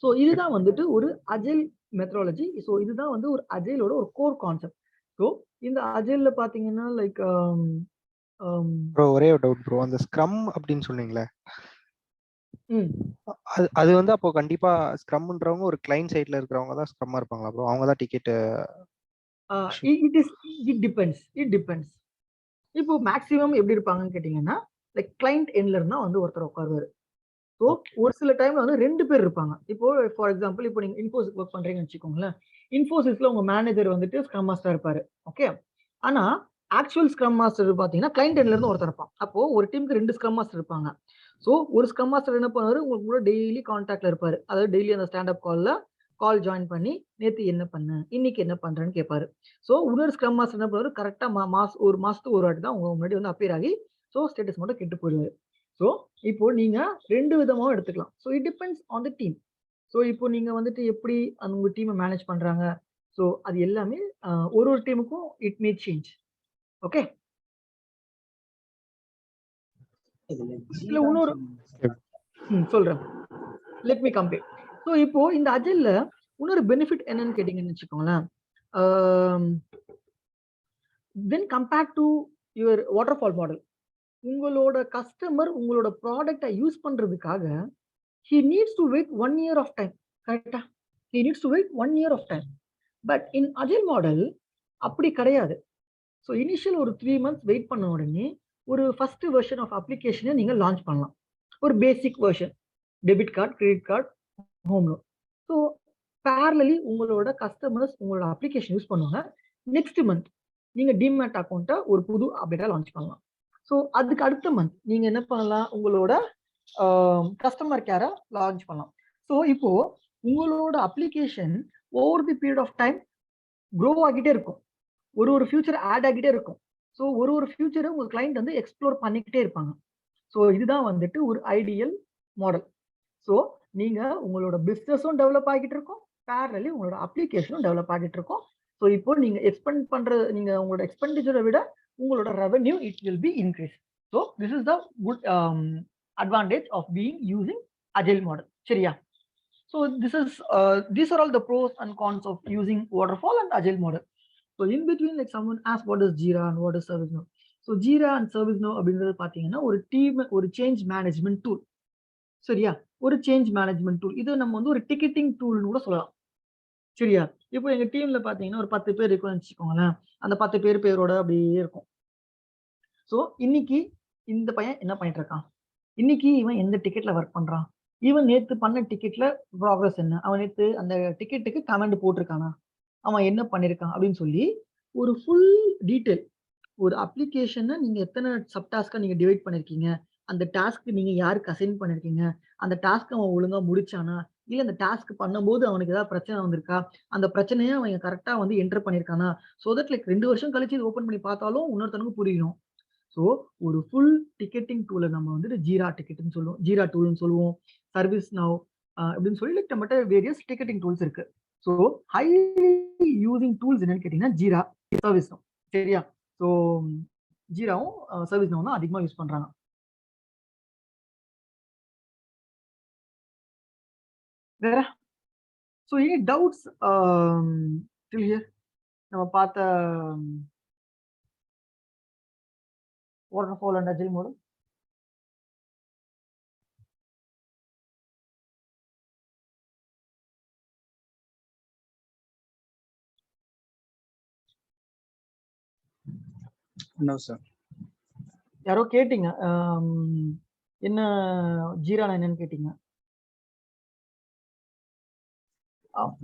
ஸோ இதுதான் வந்துட்டு ஒரு அஜைல் மெத்தடாலஜி. ஸோ இதுதான் வந்து ஒரு அஜைலோட ஒரு கோர் கான்செப்ட். ஸோ இந்த அஜைல்ல பாத்தீங்கன்னா லைக் ப்ரோ ஒரே ஒரு டவுட் ப்ரோ, அந்த ஸ்க்ரம் அப்படின்னு சொன்னீங்களே, ம் அது வந்து அப்போ கண்டிப்பா ஸ்க்ரம்ன்றவங்க ஒரு கிளைண்ட் சைட்ல இருக்கிறவங்க தான் ஸ்க்ரம்மா இருப்பாங்களா ப்ரோ? அவங்க தான் டிக்கெட் இட் டிபெண்ட்ஸ். இப்போ மேக்ஸிமம் எப்படி இருப்பாங்கன்னு கேட்டீங்கன்னா லைக் கிளைண்ட் எண்ட்ல இருந்தா வந்து ஒருத்தர் உட்காருவாரு. ஸோ ஒரு சில டைம்ல வந்து 2 பேர் இருப்பாங்க. இப்போ ஃபார் எக்ஸாம்பிள் இப்போ நீங்க இன்ஃபோசிஸ் ஒர்க் பண்றீங்கன்னு வச்சுக்கோங்களேன். இன்ஃபோசிஸ்ல உங்க மேனேஜர் வந்துட்டு ஸ்க்ரம் மாஸ்டர் இருப்பாரு. ஓகே. ஆனா ஆக்சுவல் ஸ்க்ரம் மாஸ்டர் பாத்தீங்கன்னா கிளைண்ட் எண்ட்ல இருந்து ஒருத்தர் இருப்பான். அப்போ ஒரு டீமுக்கு 2 ஸ்க்ரம் மாஸ்டர் இருப்பாங்க. ஸோ ஒரு ஸ்க்ரம் மாஸ்டர் என்ன பண்ணுவாரு, உங்களுக்கு கூட டெய்லி கான்டாக்ட்ல இருப்பாரு. அதாவது டெய்லி அந்த ஸ்டாண்டப் கால் ஜாயின் பண்ணி நேத்து என்ன பண்ண, இன்னைக்கு என்ன பண்றேன்னு கேட்பாரு. ஸோ இன்னொரு ஸ்க்ரம் மாஸ்டர் என்ன பண்ணுவாரு, கரெக்டா ஒரு மாசத்துக்கு ஒரு வாட்டி தான் உங்க முன்னாடி வந்து அப்பியர் ஆகி ஸோ ஸ்டேட்டஸ் மட்டும் கெட்டு போயிடுவாரு. ஸோ இப்போ நீங்க 2 விதமாவும் எடுத்துக்கலாம். So it depends on the team. So இப்போ நீங்க வந்துட்டு எப்படி உங்க டீமை மேனேஜ் பண்றாங்க. ஸோ அது எல்லாமே ஒரு டீமுக்கும் இட் மே சேஞ்ச். ஓகே. இல்ல இன்னொரு சொல்றேன். Let me compare. ஸோ இப்போ இந்த அஜைல்ல இன்னொரு பெனிஃபிட் என்னன்னு கேட்டீங்கன்னு வச்சுக்கோங்களேன். when compared to your waterfall model. உங்களோட கஸ்டமர் உங்களோட ப்ராடக்ட்டை யூஸ் பண்றதுக்காக he needs to wait 1 year of time. கரெக்ட்டா? he needs to wait 1 year of time. But in agile model அப்படி கிடையாது. ஸோ இனிஷியல் ஒரு 3 மந்த்ஸ் வெயிட் பண்ண உடனே ஒரு ஃபர்ஸ்ட் வெர்ஷன் ஆஃப் அப்ளிகேஷனை நீங்க லான்ச் பண்ணலாம். ஒரு basic version, debit card, credit card, home loan. So parallelly உங்களோட கஸ்டமர்ஸ் உங்களோட அப்ளிகேஷன் யூஸ் பண்ணுவாங்க. நெக்ஸ்ட் மந்த் நீங்க டிமேட் அக்கௌண்ட்டை ஒரு புது அப்டேட்டா லான்ச் பண்ணலாம். ஸோ அதுக்கு அடுத்த மந்த் நீங்க என்ன பண்ணலாம், உங்களோட கஸ்டமர் கேரை லான்ச் பண்ணலாம். ஸோ இப்போ உங்களோட application over the period of time grow ஆகிட்டே இருக்கும். ஒரு ஃபியூச்சர் ஆட் ஆகிட்டே இருக்கும். ஸோ ஒரு ஃபியூச்சரை உங்க கிளைண்ட் வந்து எக்ஸ்ப்ளோர் பண்ணிக்கிட்டே இருப்பாங்க. ஸோ இதுதான் வந்துட்டு ஒரு ஐடியல் மாடல். ஸோ நீங்க உங்களோட பிஸ்னஸும் டெவலப் ஆகிட்டு இருக்கும், பேரலி உங்களோட அப்ளிகேஷனும் டெவலப் ஆகிட்டு இருக்கும். ஸோ இப்போ நீங்க எக்ஸ்பெண்ட் பண்ற நீங்க உங்களோட எக்ஸ்பெண்டிச்சரை விட உங்களோட revenue it will be increase. So this is the good advantage of being using agile model. சரியா? So these are all the pros and cons of using waterfall and agile model. So in between, like someone asked what is Jira and what is ServiceNow. So Jira and ServiceNow அப்படின்றது பாத்தீங்கன்னா ஒரு team, ஒரு change management tool. சரியா? ஒரு change management tool. இது நம்ம வந்து ஒரு டிக்கெட்டிங் டூல்னு கூட சொல்லலாம். சரியா? இப்போ எங்க டீம்ல பாத்தீங்கன்னா ஒரு 10 பேர் இருக்குன்னு வச்சுக்கோங்களேன். அந்த 10 பேர் பேரோட அப்படியே இருக்கும். ஸோ இன்னைக்கு இந்த பையன் என்ன பண்ணிட்டு இருக்கான், இன்னைக்கு இவன் எந்த டிக்கெட்ல ஒர்க் பண்றான், இவன் நேத்து பண்ண டிக்கெட்ல ப்ராக்ரஸ் என்ன, அவன் நேத்து அந்த டிக்கெட்டுக்கு கமெண்ட் போட்டிருக்கானா, அவன் என்ன பண்ணிருக்கான் அப்படின்னு சொல்லி ஒரு ஃபுல் டீட்டெயில். ஒரு அப்ளிகேஷனை நீங்க எத்தனை சப் டாஸ்கா நீங்க டிவைட் பண்ணிருக்கீங்க, அந்த டாஸ்க் நீங்க யாருக்கு அசைன் பண்ணிருக்கீங்க, அந்த டாஸ்க் அவன் ஒழுங்கா முடிச்சானா, இல்ல அந்த டாஸ்க் பண்ணும்போது அவனுக்கு ஏதாவது பிரச்சனை வந்திருக்கா, அந்த பிரச்சனையை அவன் கரெக்டா வந்து என்டர் பண்ணிருக்கானா, ஸோ தட் லைக் 2 வருஷம் கழிச்சு இது ஓப்பன் பண்ணி பார்த்தாலும் இன்னொருத்தனுக்கு புரியும். ஸோ ஒரு ஃபுல் டிக்கெட்டிங் டூலை நம்ம வந்துட்டு ஜீரா டிக்கெட்னு சொல்லுவோம், ஜீரா டூல்னு சொல்லுவோம், சர்வீஸ் நவ் அப்படின்னு சொல்லி லைக் நம்மகிட்ட வேரியஸ் டிக்கெட்டிங் டூல்ஸ் இருக்கு. ஸோ ஹைலி யூசிங் டூல்ஸ் என்னன்னு கேட்டீங்கன்னா ஜீரா, சர்வீஸ் நவ். சரியா? ஸோ ஜீராவும் சர்வீஸ் நவ் தான் அதிகமாக யூஸ் பண்றாங்க. வேற so any doubts till here? நம்ம பார்த்த waterfall and agile model. No, sir. யாரோ கேட்டீங்க என்ன ஜீரானா என்னன்னு கேட்டீங்க.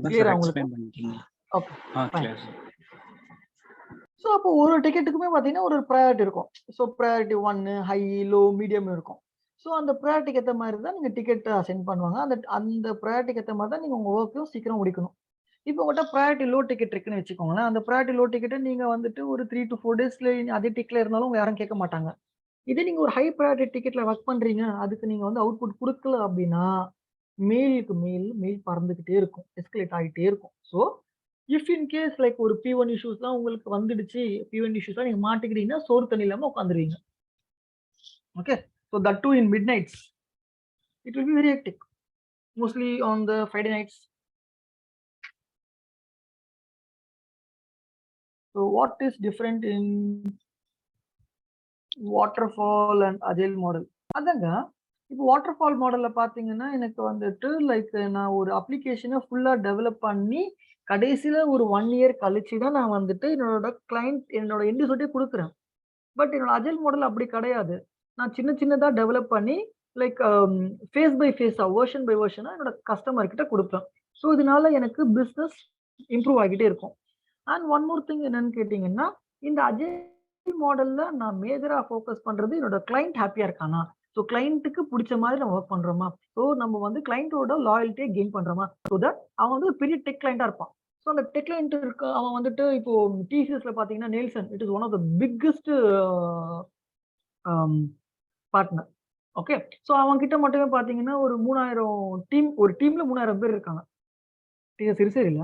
கிளியரா உங்களுக்கு? Okay, fine. ஸோ அப்போ ஒரு டிக்கெட்டுக்குமே பார்த்தீங்கன்னா ஒரு ப்ரையாரிட்டி இருக்கும். So priority 1, high, low, medium இருக்கும். ஸோ அந்த ப்ரையாரிட்டிக்கு ஏற்ற மாதிரி தான் நீங்கள் டிக்கெட் அசைன் பண்ணுவாங்க. அந்த ப்ரையாரிட்டிக்கு ஏற்ற மாதிரி தான் நீங்கள் உங்கள் ஒர்க்கையும் சீக்கிரம் முடிக்கணும். இப்போ உங்கள்கிட்ட ப்ரையாரிட்டி லோ டிக்கெட் இருக்குன்னு வச்சுக்கோங்களேன். அந்த ப்ரையாரிட்டி லோ டிக்கெட்டை நீங்கள் வந்துட்டு ஒரு 3 to 4 டேஸ்ல அதே டிக்கெட்ல இருந்தாலும் உங்க யாரும் கேட்க மாட்டாங்க. இதே நீங்கள் ஒரு ஹை ப்ரையாரிட்டி டிக்கெட்ல ஒர்க் பண்ணுறீங்க, அதுக்கு நீங்கள் வந்து அவுட்புட் கொடுக்கல அப்படின்னா மெயிலுக்கு மெயில் பறந்துக்கிட்டே இருக்கும், எஸ்கலேட் ஆகிட்டே இருக்கும். So if in case like ஒரு P1 இஷ்யூஸ்லாம் உங்களுக்கு வந்துடுச்சு, P1 இஷ்யூஸ்லாம் நீங்க மாட்டிக்கிட்டீங்கன்னா சோறு தண்ணி இல்லாம உட்காந்துருவீங்க. Okay, so that too in midnights it will be very hectic, mostly on the Friday nights. So what is different in waterfall and agile model? அதாங்க, இப்போ வாட்டர்ஃபால் மாடல்ல பாத்தீங்கன்னா எனக்கு வந்துட்டு லைக் நான் ஒரு அப்ளிகேஷனை ஃபுல்லா டெவலப் பண்ணி கடைசியில ஒரு 1 இயர் கழிச்சு தான் நான் வந்துட்டு என்னோட கிளைண்ட் என்னோட எண்ட் யூசர்ட்டே கொடுக்குறேன். பட் என்னோட அஜைல் மாடல் அப்படி கிடையாது. நான் சின்னதா டெவலப் பண்ணி லைக் ஃபேஸ் பை ஃபேஸா, வெர்ஷன் பை வெர்ஷனா என்னோட கஸ்டமர் கிட்ட கொடுப்பேன். ஸோ இதனால எனக்கு பிஸ்னஸ் இம்ப்ரூவ் ஆகிட்டே இருக்கும். அண்ட் ஒன் மோர் திங் என்னன்னு கேட்டீங்கன்னா, இந்த அஜைல் மாடல்ல நான் மேஜரா ஃபோக்கஸ் பண்றது என்னோட கிளைண்ட் ஹாப்பியா இருக்கானா, ஸோ கிளைண்ட்டுக்கு பிடிச்ச மாதிரி நம்ம ஒர்க் பண்றோமா, ஸோ நம்ம வந்து கிளைண்ட்டோட லாயல்ட்டியை கெயின் பண்றோமா, ஸோ தட் அவன் வந்து ஒரு பெரிய டெக் கிளைண்டா இருப்பான். ஸோ அந்த டெக் கிளைண்ட் இருக்க அவன் வந்துட்டு இப்போ டிசிஎஸ்ல பாத்தீங்கன்னா Nelson, it is one of the biggest partner. Okay, so அவன் கிட்ட மட்டுமே பாத்தீங்கன்னா ஒரு 3000 டீம், ஒரு டீம்ல 3000 பேர் இருக்காங்க. டிசிஎஸ் சிறுசே இல்ல,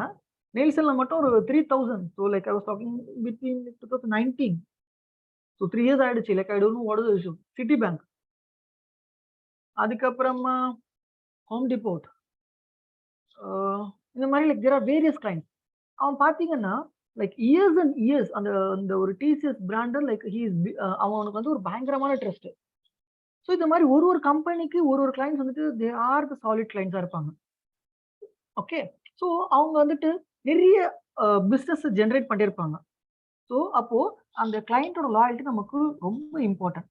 நெல்சன்ல மட்டும் ஒரு 3000. So like I was talking between 2019. So 3 years ஆயிடுச்சு. Like I don't know what is the issue. Citibank, அதுக்கப்புறமா ஹோம் டிபோட், இந்த மாதிரி like there are various clients. அவன் பாத்தீங்கன்னா லைக் இயர்ஸ் அண்ட் இயர்ஸ் அந்த அந்த ஒரு டிசிஎஸ் பிராண்டர் லைக் அவனுக்கு வந்து ஒரு பயங்கரமான ட்ரஸ்ட். ஸோ இந்த மாதிரி ஒரு கம்பெனிக்கு ஒரு கிளைண்ட்ஸ் வந்துட்டு தே ஆர் த சாலிட் கிளைண்ட்ஸா இருப்பாங்க. ஓகே. ஸோ அவங்க வந்துட்டு நிறைய பிஸ்னஸ் ஜென்ரேட் பண்ணியிருப்பாங்க. ஸோ அப்போ அந்த கிளையண்டோட லாயல்ட்டி நமக்கு ரொம்ப இம்பார்ட்டன்ட்.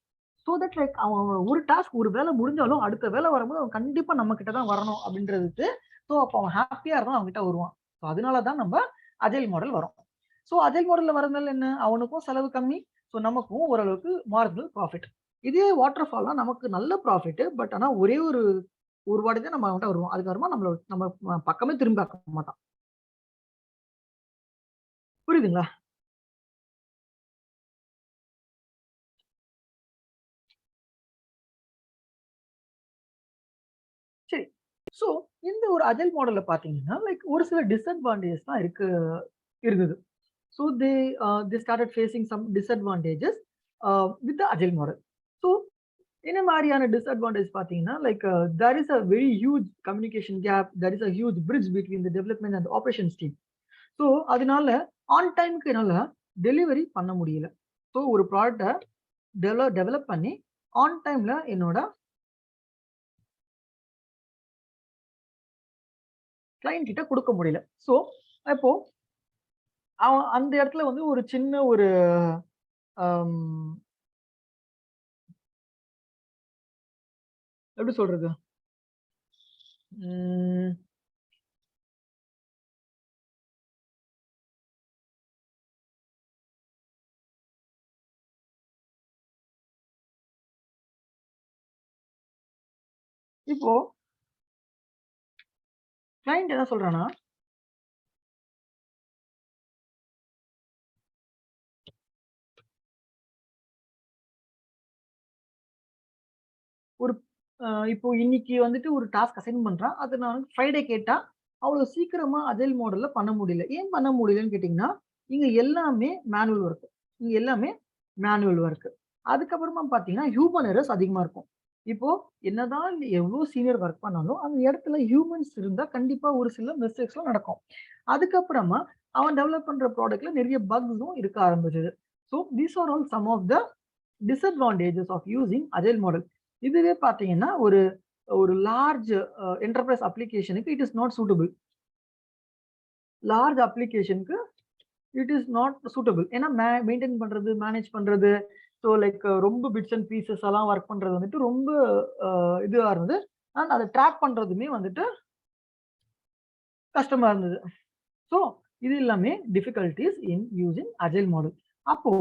ஸோ தட் லைக் அவன் ஒரு டாஸ்க் ஒரு வேலை முடிஞ்சாலும் அடுத்த வேலை வரும்போது அவன் கண்டிப்பா நம்ம கிட்ட தான் வரணும் அப்படின்றதுக்கு. ஸோ அப்போ அவன் ஹாப்பியா இருந்தாலும் அவங்க கிட்ட வருவான். ஸோ அதனால தான் நம்ம அஜைல் மாடல் வரும். ஸோ அஜைல் மாடல்ல வரதுனால என்ன, அவனுக்கும் செலவு கம்மி, ஸோ நமக்கும் ஓரளவுக்கு மார்ஜினல் ப்ராஃபிட். இதே வாட்டர் ஃபால்னா நமக்கு நல்ல ப்ராஃபிட், பட் ஆனா ஒரே ஒரு வாட்டி தான் நம்ம அவன்கிட்ட வருவோம். அதுக்கப்புறமா நம்ம பக்கமே திரும்பி பார்க்க மாட்டான். புரியுதுங்களா? சரி. ஸோ இந்த ஒரு அஜைல் மாடல்ல பார்த்தீங்கன்னா, லைக் ஒரு சில டிஸ்அட்வான்டேஜஸ் தான் இருந்தது. So they started facing some disadvantages with the agile model. So என்ன மாதிரியான டிஸ்அட்வான்டேஜ் பார்த்தீங்கன்னா, like there is a very huge communication gap, there is a huge bridge between the development and operations team. So அதனால on டைமுக்கு என்னால delivery பண்ண முடியல. So ஒரு ப்ராடக்ட்டை டெவலப் பண்ணி ஆன் டைம்ல என்னோட கிளையண்ட் கிட்ட கொடுக்க முடியல. ஸோ அப்போ அவன் அந்த இடத்துல வந்து ஒரு சின்ன ஒரு எப்படி சொல்றது, இப்போ கிளையண்ட் என்ன சொல்றானா, ஒரு இப்போ இன்னைக்கு வந்துட்டு ஒரு டாஸ்க் அசைன் பண்றான். அது நான் ஃப்ரைடே கேட்டா அவ்வளவு சீக்கிரமா அஜைல் மாடல்ல பண்ண முடியல. ஏன் பண்ண முடியலன்னு கேட்டீங்கன்னா, இங்க எல்லாமே மேனுவல் ஒர்க். அதுக்கப்புறமா பார்த்தீங்கன்னா ஹியூமன் எரர்ஸ் அதிகமா இருக்கும். இப்போ என்னதான் எவ்வளவு சீனியர் ஒர்க் பண்ணாலும் அந்த இடத்துல ஹியூமன்ஸ் இருந்தா கண்டிப்பா ஒரு சில மிஸ்டேக்ஸ்லாம் நடக்கும். அதுக்கப்புறமா அவன் டெவலப் பண்ற ப்ராடக்ட்ல நிறைய பக்ஸும் இருக்க ஆரம்பிச்சது. So these are all some of the disadvantages of using agile model. இதுவே பார்த்தீங்கன்னா ஒரு லார்ஜ் என்டர்பிரைஸ் அப்ளிகேஷனுக்கு it is not suitable. Large அப்ளிகேஷனுக்கு இட் இஸ் நாட் சூட்டபிள். ஏன்னா மெயின்டைன் பண்றது, மேனேஜ் பண்றது, ஸோ லைக் ரொம்ப பிட்ஸ் அண்ட் பீசஸ் எல்லாம் ஒர்க் பண்றது வந்துட்டு ரொம்ப இதுவா இருந்தது. அண்ட் அதை ட்ராக் பண்றதுமே வந்துட்டு கஷ்டமா இருந்தது. ஸோ இது எல்லாமே டிஃபிகல்டிஸ் இன் யூசிங் அஜைல் மாடல். அப்போ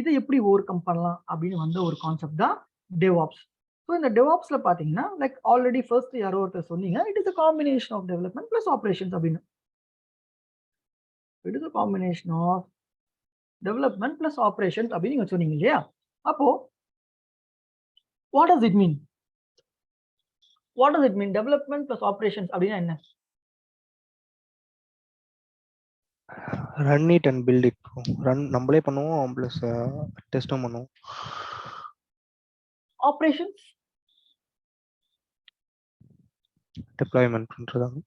இதை எப்படி ஓவர் கம் பண்ணலாம் அப்படின்னு வந்த ஒரு கான்செப்ட் தான் டெவாப்ஸ். ஸோ இந்த டெவாப்ஸ்ல பாத்தீங்கன்னா லைக் ஆல்ரெடி ஃபர்ஸ்ட் யாரோ ஒருத்தர் சொன்னீங்க, it is a combination of development plus operations அப்படின்னு. It is a combination of development plus operations அப்படின்னு நீங்க சொன்னீங்க இல்லையா? அப்போ what does it mean? Development plus operations அப்படின்னா என்ன? Run it and build it. Run நம்மளே பண்ணுவோம், பிளஸ் டெஸ்டும் பண்ணுவோம். Operations deployment பண்றதாங்க.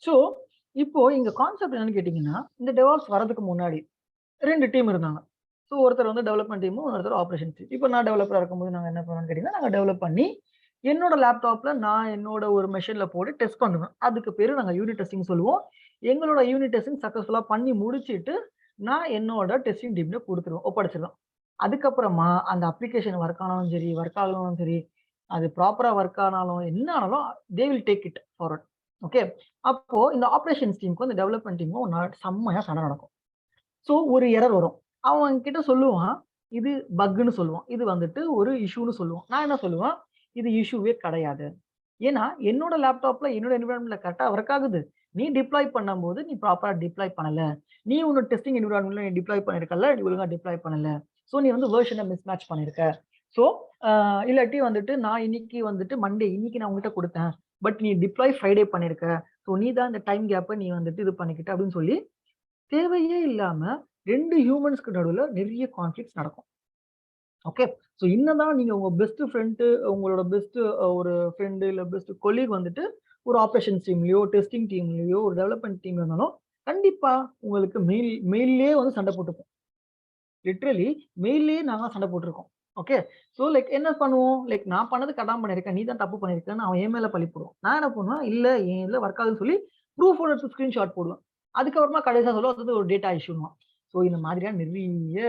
ஸோ இப்போ இங்க கான்செப்ட் என்னன்னு கேட்டீங்கன்னா, இந்த டெவாப்ஸ் வரதுக்கு முன்னாடி 2 டீம் இருந்தாங்க. ஸோ ஒருத்தர் வந்து டெவலப்மெண்ட் டீமும், ஒருத்தர் ஆப்ரேஷன் டீம். இப்போ நான் டெவலப்பரா இருக்கும்போது நாங்க என்ன பண்ணோம்னு கேட்டீங்கன்னா, நாங்க டெவலப் பண்ணி என்னோட லேப்டாப்ல நான் என்னோட ஒரு மெஷின்ல போட்டு டெஸ்ட் பண்ணுவேன். அதுக்கு பேரு நாங்க யூனிட் டெஸ்டிங் சொல்லுவோம். எங்களோட யூனிட் டெஸ்டிங் சக்சஸ்ஃபுல்லா பண்ணி முடிச்சிட்டு நான் என்னோட டெஸ்டிங் டீம்ல ஒப்படைச்சிருவேன். அதுக்கப்புறமா அந்த அப்ளிகேஷன் ஒர்க் ஆனாலும் சரி, ஒர்க் ஆகலனாலும் சரி, அது ப்ராப்பரா ஒர்க் ஆனாலும் என்ன ஆனாலும் they will take it forward. Okay. அப்போ இந்த ஆப்ரேஷன்ஸ் டீமுக்கும் இந்த டெவலப்மெண்ட் டீமுக்கும் செம்மையா சண்டை நடக்கும். ஸோ ஒரு எரர் வரும். அவன் கிட்ட சொல்லுவான், இது பக்குன்னு சொல்லுவான். இது வந்துட்டு ஒரு இஷ்யூன்னு சொல்லுவான். நான் என்ன சொல்லுவேன், இது இஷ்யூவே கிடையாது. ஏன்னா என்னோட லேப்டாப்ல என்னோட என்விரான்மெண்ட்ல கரெக்டா ஒர்க் ஆகுது. நீ டிப்ளாய் பண்ணும்போது நீ ப்ராப்பரா டிப்ளாய் பண்ணல. நீ உன்னோட டெஸ்டிங் என்விரான்மெண்ட்ல நீ டிப்ளாய் பண்ணிருக்கல, நீ ஒழுங்கா டிப்ளாய் பண்ணல. ஸோ நீ வந்து வெர்ஷனை மிஸ்மேட்ச் பண்ணிருக்க. ஸோ இல்லாட்டி வந்துட்டு நான் இன்னைக்கு வந்துட்டு இன்னைக்கு நான் உங்ககிட்ட கொடுத்தேன். பட் நீ டிப்ளாய் ஃப்ரைடே பண்ணிருக்க. ஸோ நீ தான் இந்த டைம் கேப்பை நீ வந்துட்டு இது பண்ணிக்கிட்ட அப்படின்னு சொல்லி தேவையே இல்லாம 2 ஹியூமன்ஸ்க்கு நடுவுல நிறைய கான்ஃப்ளிக்ட்ஸ் நடக்கும். ஓகே. ஸோ என்னதான் நீங்க உங்க பெஸ்ட் ஃப்ரெண்ட், உங்களோட பெஸ்ட் ஒரு ஃப்ரெண்டு இல்ல பெஸ்ட் கொலீக் வந்துட்டு ஒரு ஆப்ரேஷன்ஸ் டீம்லயோ, டெஸ்டிங் டீம்லயோ, ஒரு டெவலப்மெண்ட் டீம்ல இருந்தாலும் கண்டிப்பா உங்களுக்கு மெயிலே வந்து சண்டை போட்டுப்போம். லிட்டரலி மெயில்லயே நாங்க சண்டை போட்டுருக்கோம். ஓகே. ஸோ லைக் என்ன பண்ணுவோம்? லைக் நான் பண்ணது கரெக்ட்டா பண்ணியிருக்கேன். நீ தான் தப்பு பண்ணியிருக்கன்னு அவன் என் மேல பழி போடுவான். நான் என்ன பண்ணுவேன், இல்ல என் இதுல ஒர்க் ஆகுதுன்னு சொல்லி ப்ரூஃபோட எடுத்து ஸ்கிரீன்ஷாட் போடுவேன். அதுக்கப்புறமா கடைசியா சொல்லுவேன் அது வந்து ஒரு டேட்டா இஷ்யூன்னுவான். ஸோ இந்த மாதிரியான நிறைய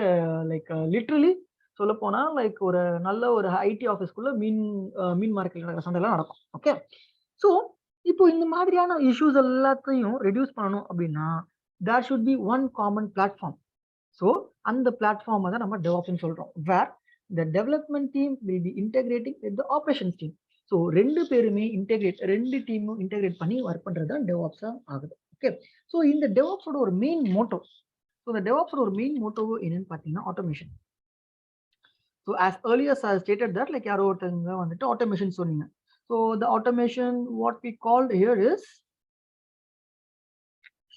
லைக் லிட்டரலி சொல்லப்போனா லைக் ஒரு நல்ல ஒரு ஐடி ஆஃபீஸ்க்குள்ள மீன் மார்க்கெட்ல நடக்கிற சண்டைலாம் நடக்கும். ஓகே. ஸோ இப்போ இந்த மாதிரியான இஷ்யூஸ் எல்லாத்தையும் ரெடியூஸ் பண்ணணும் அப்படின்னா, there should be one common platform. So அந்த பிளாட்ஃபார்மை தான் நம்ம DevOpsன்னு சொல்றோம். Where the development team will be integrating with the operations team. So 2 பேருமே 2 டீமும் இன்டெகிரேட் பண்ணி ஒர்க் பண்றது தான் DevOps ஆகுது. ஓகே. ஸோ இந்த DevOpஸோட ஒரு மெயின் மோட்டோ. ஸோ இந்த DevOpஸோட ஒரு மெயின் மோட்டோ என்னன்னு பார்த்தீங்கன்னா automation. So as earlier I stated that like யாரோ ஒருத்தவங்க வந்துட்டு ஆட்டோமேஷன் சொன்னீங்க. So the automation what we called here is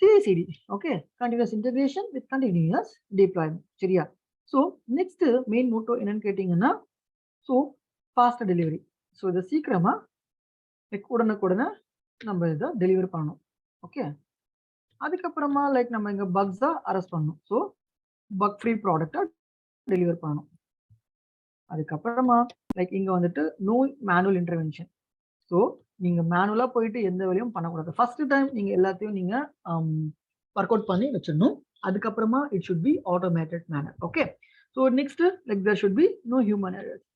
CI/CD. Okay, continuous integration with continuous deployment. சரியா? So next main motto என்னன்னு கேட்டீங்கன்னா, so fast delivery. So இதை சீக்கிரமா like உடனுக்குடனே நம்ம இதை டெலிவரி பண்ணணும். ஓகே. அதுக்கப்புறமா லைக் நம்ம இங்க பக்ஸா அரெஸ்ட் பண்ணணும். ஸோ பக் ஃப்ரீ ப்ராடக்டா டெலிவர் பண்ணணும். அதுக்கப்புறமா லைக் இங்க வந்துட்டு நோ மேனுவல் இன்டர்வென்ஷன். ஸோ நீங்க மேனுவலா போயிட்டு எந்த வேலையும் பண்ணக்கூடாது. ஃபர்ஸ்ட் டைம் நீங்க எல்லாத்தையும் நீங்க ஒர்க் அவுட் பண்ணி வச்சிடணும். அதுக்கப்புறமா it should be automated manner. Okay. So next like there should be no human errors.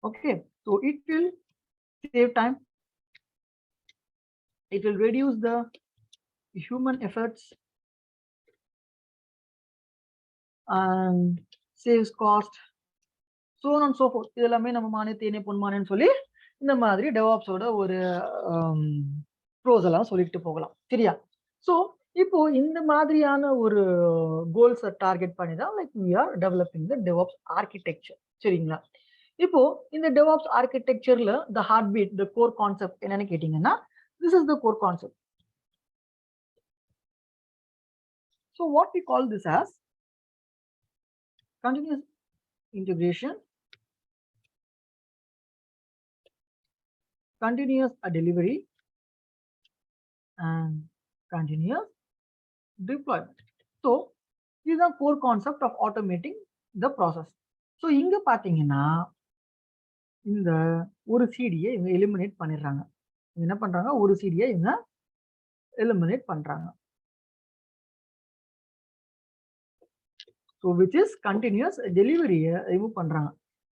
Okay. So it will save time. It will reduce the human efforts and saves cost. So on and so forth. இதெல்லாமே நம்ம மானே தேனே பொன்மானேன்னு சொல்லி இந்த மாதிரி DevOpsோட ஒரு pros எல்லாம் சொல்லிட்டு போகலாம். சரியா? ஸோ இப்போ இந்த மாதிரியான ஒரு கோல்ஸை டார்கெட் பண்ணி தான் like we are developing the DevOps architecture. சரிங்களா? இப்போ இந்த DevOps architectureல the heartbeat, the core concept என்னன்னு கேட்டீங்கன்னா, this is the core concept. So what we call this as continuous integration, continuous delivery, and continuous deployment. So this is the core concept of automating the process. So இங்க பாத்தீங்கன்னா இந்த ஒரு சிடியை இவங்க eliminate பண்ணிடுறாங்க. என்ன பண்றாங்க? ஒரு சிடியை இவங்க எலிமினேட் பண்றாங்க. ஸோ விச் இஸ் கண்டினியூஸ் டெலிவரியை ரிமூவ் பண்றாங்க.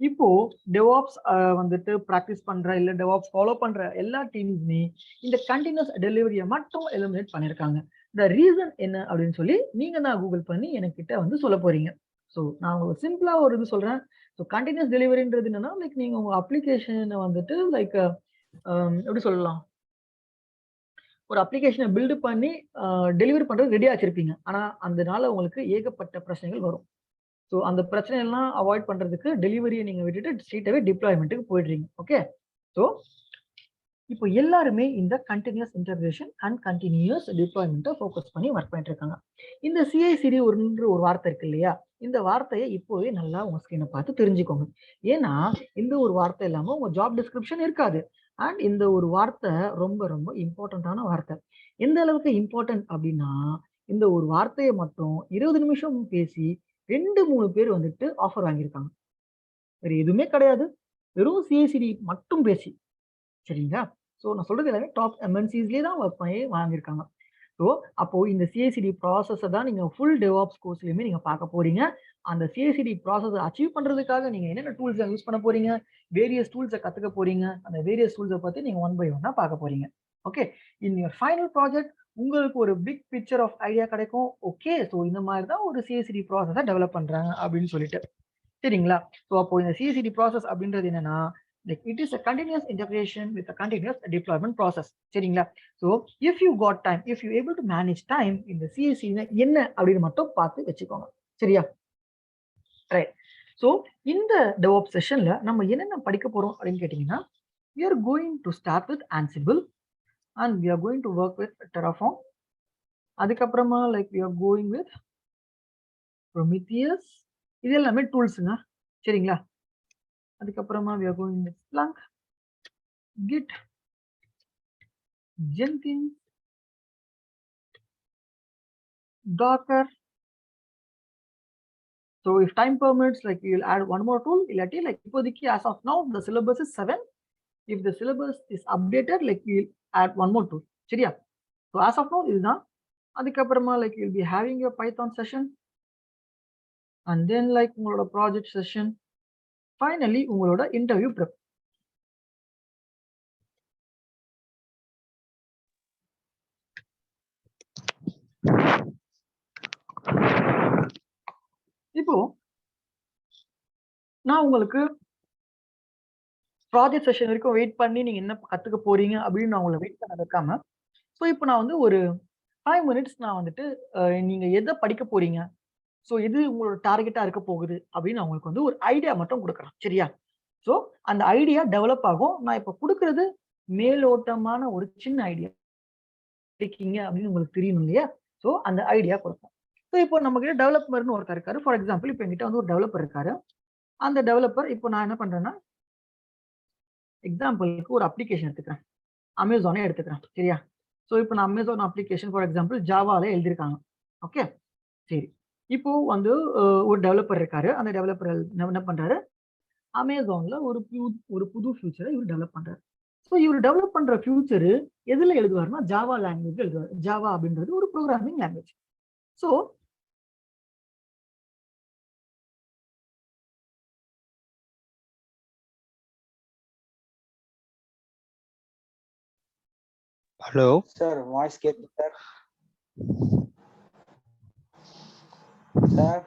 இப்போ DevOps வந்துட்டு ப்ராக்டிஸ் பண்ற இல்ல DevOps ஃபாலோ பண்ற எல்லா டீம்ஸுமே இந்த கண்டினியூஸ் டெலிவரியை மட்டும் எலிமினேட் பண்ணிருக்காங்க. த ரீசன் என்ன அப்படின்னு சொல்லி நீங்க தான் கூகுள் பண்ணி என்கிட்ட வந்து சொல்ல போறீங்க. ஸோ நான் உங்களுக்கு சிம்பிளா ஒரு இது சொல்றேன். ஸோ கண்டினியூஸ் டெலிவரின்றது என்னன்னா லைக் நீங்க உங்க அப்ளிகேஷனை வந்துட்டு லைக் எப்படி சொல்லலாம், ஒரு அப்ளிகேஷனை பில்டு பண்ணி டெலிவரி பண்றது ரெடியா வச்சிருப்பீங்க. ஆனா அதனால உங்களுக்கு ஏகப்பட்ட பிரச்சனைகள் வரும். ஸோ அந்த பிரச்சனை எல்லாம் அவாய்ட் பண்றதுக்கு டெலிவரியை நீங்க விட்டுட்டு ஸ்ட்ரெயிட்டாவே டிப்ளாய்மெண்ட்டுக்கு போயிடுறீங்க. ஓகே. ஸோ இப்போ எல்லாருமே இந்த கண்டினியூஸ் இன்டகிரேஷன் அண்ட் கண்டினியூஸ் டிப்ளாய்மெண்ட்டை ஃபோக்கஸ் பண்ணி ஒர்க் பண்ணிட்டு இருக்காங்க. இந்த CI/CD ஒரு வார்த்தை இருக்கு இல்லையா? இந்த வார்த்தையை இப்போவே நல்லா உங்க ஸ்கிரீனை பார்த்து தெரிஞ்சுக்கோங்க. ஏன்னா இந்த ஒரு வார்த்தை இல்லாம உங்க ஜாப் டிஸ்கிரிப்ஷன் இருக்காது. அண்ட் இந்த ஒரு வார்த்தை ரொம்ப ரொம்ப இம்பார்ட்டன்டான வார்த்தை. எந்த அளவுக்கு இம்பார்ட்டன்ட் அப்படின்னா, இந்த ஒரு வார்த்தையை மட்டும் 20 நிமிஷம் பேசி 2-3 பேர் வந்துட்டு ஆஃபர் வாங்கியிருக்காங்க. வேற எதுவுமே கிடையாது. வெறும் CI/CD மட்டும் பேசி. சரிங்களா? ஸோ நான் சொல்றது எல்லாமே டாப் MNCஸ்லயே தான் ஒர்க் பண்ணி வாங்கியிருக்காங்க. ஸோ அப்போ இந்த CI/CD ப்ராசஸை தான் நீங்க ஃபுல் DevOps கோர்ஸ்லயுமே நீங்க பார்க்க போறீங்க. அந்த CI/CD ப்ராசஸை அச்சீவ் பண்றதுக்காக நீங்க என்னென்ன டூல்ஸை யூஸ் பண்ண போறீங்க, வேரியஸ் டூல்ஸை கத்துக்க போறீங்க. அந்த வேரியஸ் டூல்ஸை பத்தி நீங்க ஒன் பை ஒன்னா பார்க்க போறீங்க. Okay. In your final project உங்களுக்கு ஒரு பிக் பிக்சர் ஆஃப் ஐடியா கிடைக்கும். ஓகே. ஸோ இந்த மாதிரி தான் ஒரு CI/CD ப்ராசஸை டெவலப் பண்றாங்க அப்படின்னு சொல்லிட்டு. சரிங்களா? ஸோ அப்போ இந்த CI/CD ப்ராசஸ் அப்படின்றது என்னன்னா, like it is a continuous integration with a continuous deployment process. சரிங்களா? So if you got time, if you able to manage time in the CI/CD என்ன அப்படின்னு மட்டும் பார்த்து வச்சுக்கோங்க. சரியா? ரைட். ஸோ இந்த DevOps செஷன்ல நம்ம என்னென்ன படிக்க போறோம் அப்படின்னு கேட்டீங்கன்னா, we are going to start with Ansible and we are going to work with Terraform. அதுக்கப்புறமா like we are going with Prometheus. இது எல்லாமே டூல்ஸுங்க. சரிங்களா? அதுக்கப்புறமா we are going with Splunk, Git, Jenkins, Docker. So if time permits, like you'll add one more tool. Illati, like as of now, the syllabus is 7. If the syllabus is updated, like you'll add one more tool. சரியா? So as of now, இதுதான். அதுக்கப்புறமா like you'll be having your Python session. And then like உங்களோட project session. Finally, உங்களோட interview prep. இப்போ நான் உங்களுக்கு project session வரைக்கும் wait பண்ணி நீங்க என்ன கத்துக்க போறீங்க அப்படின்னு நான் உங்களை வெயிட் பண்ண வைக்காம, ஸோ இப்போ நான் வந்து ஒரு 5 மினிட்ஸ் நான் வந்துட்டு நீங்க எதை படிக்க போறீங்க, ஸோ எது உங்களோட டார்கெட்டா இருக்க போகுது அப்படின்னு நான் உங்களுக்கு வந்து ஒரு ஐடியா மட்டும் கொடுக்குறேன். சரியா? ஸோ அந்த ஐடியா டெவலப் ஆகும். நான் இப்போ கொடுக்கறது மேலோட்டமான ஒரு சின்ன ஐடியா இருக்கீங்க அப்படின்னு உங்களுக்கு தெரியணும் இல்லையா? ஸோ அந்த ஐடியா கொடுப்போம். ஸோ இப்போ நம்ம கிட்ட டெவலப்பர்னு ஒருத்தர் இருக்காரு. ஃபார் எக்ஸாம்பிள் இப்போ என்கிட்ட வந்து ஒரு டெவலப்பர் இருக்காரு. அந்த டெவலப்பர் இப்போ நான் என்ன பண்றேன்னா, எக்ஸாம்பிளுக்கு ஒரு அப்ளிகேஷன் எடுத்துக்கிறேன். அமேசானே எடுத்துக்கிறேன். சரியா? ஸோ இப்போ நான் அமேசான் அப்ளிகேஷன் ஃபார் எக்ஸாம்பிள் ஜாவால எழுதியிருக்காங்க. ஓகே, சரி. இப்போ வந்து ஒரு டெவலப்பர் இருக்காரு. அந்த டெவலப்பர் என்ன பண்றாரு, அமேசான்ல ஒரு புது ஃபியூச்சரை இவர் டெவலப் பண்றாரு. ஸோ இவர் டெவலப் பண்ற ஃபியூச்சரு எதுல எழுதுவாருன்னா ஜாவா லாங்குவேஜ் எழுதுவார். ஜாவா அப்படின்றது ஒரு programming language. So hello sir voice கேட்குது சார். சார்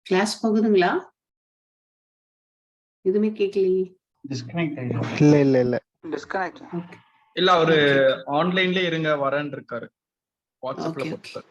கிளாஸ் போகுதுங்களா? எதுவுமே கேட்கலையே. டிஸ்கனெக்ட் ஆயிடுச்சு. இல்ல இல்ல இல்ல டிஸ்கனெக்ட். ஓகே. இல்ல அவரு ஆன்லைன்ல இருங்க வரேன்னு இருக்காரு. வாட்ஸ்அப்ல Okay, போட்டு sir.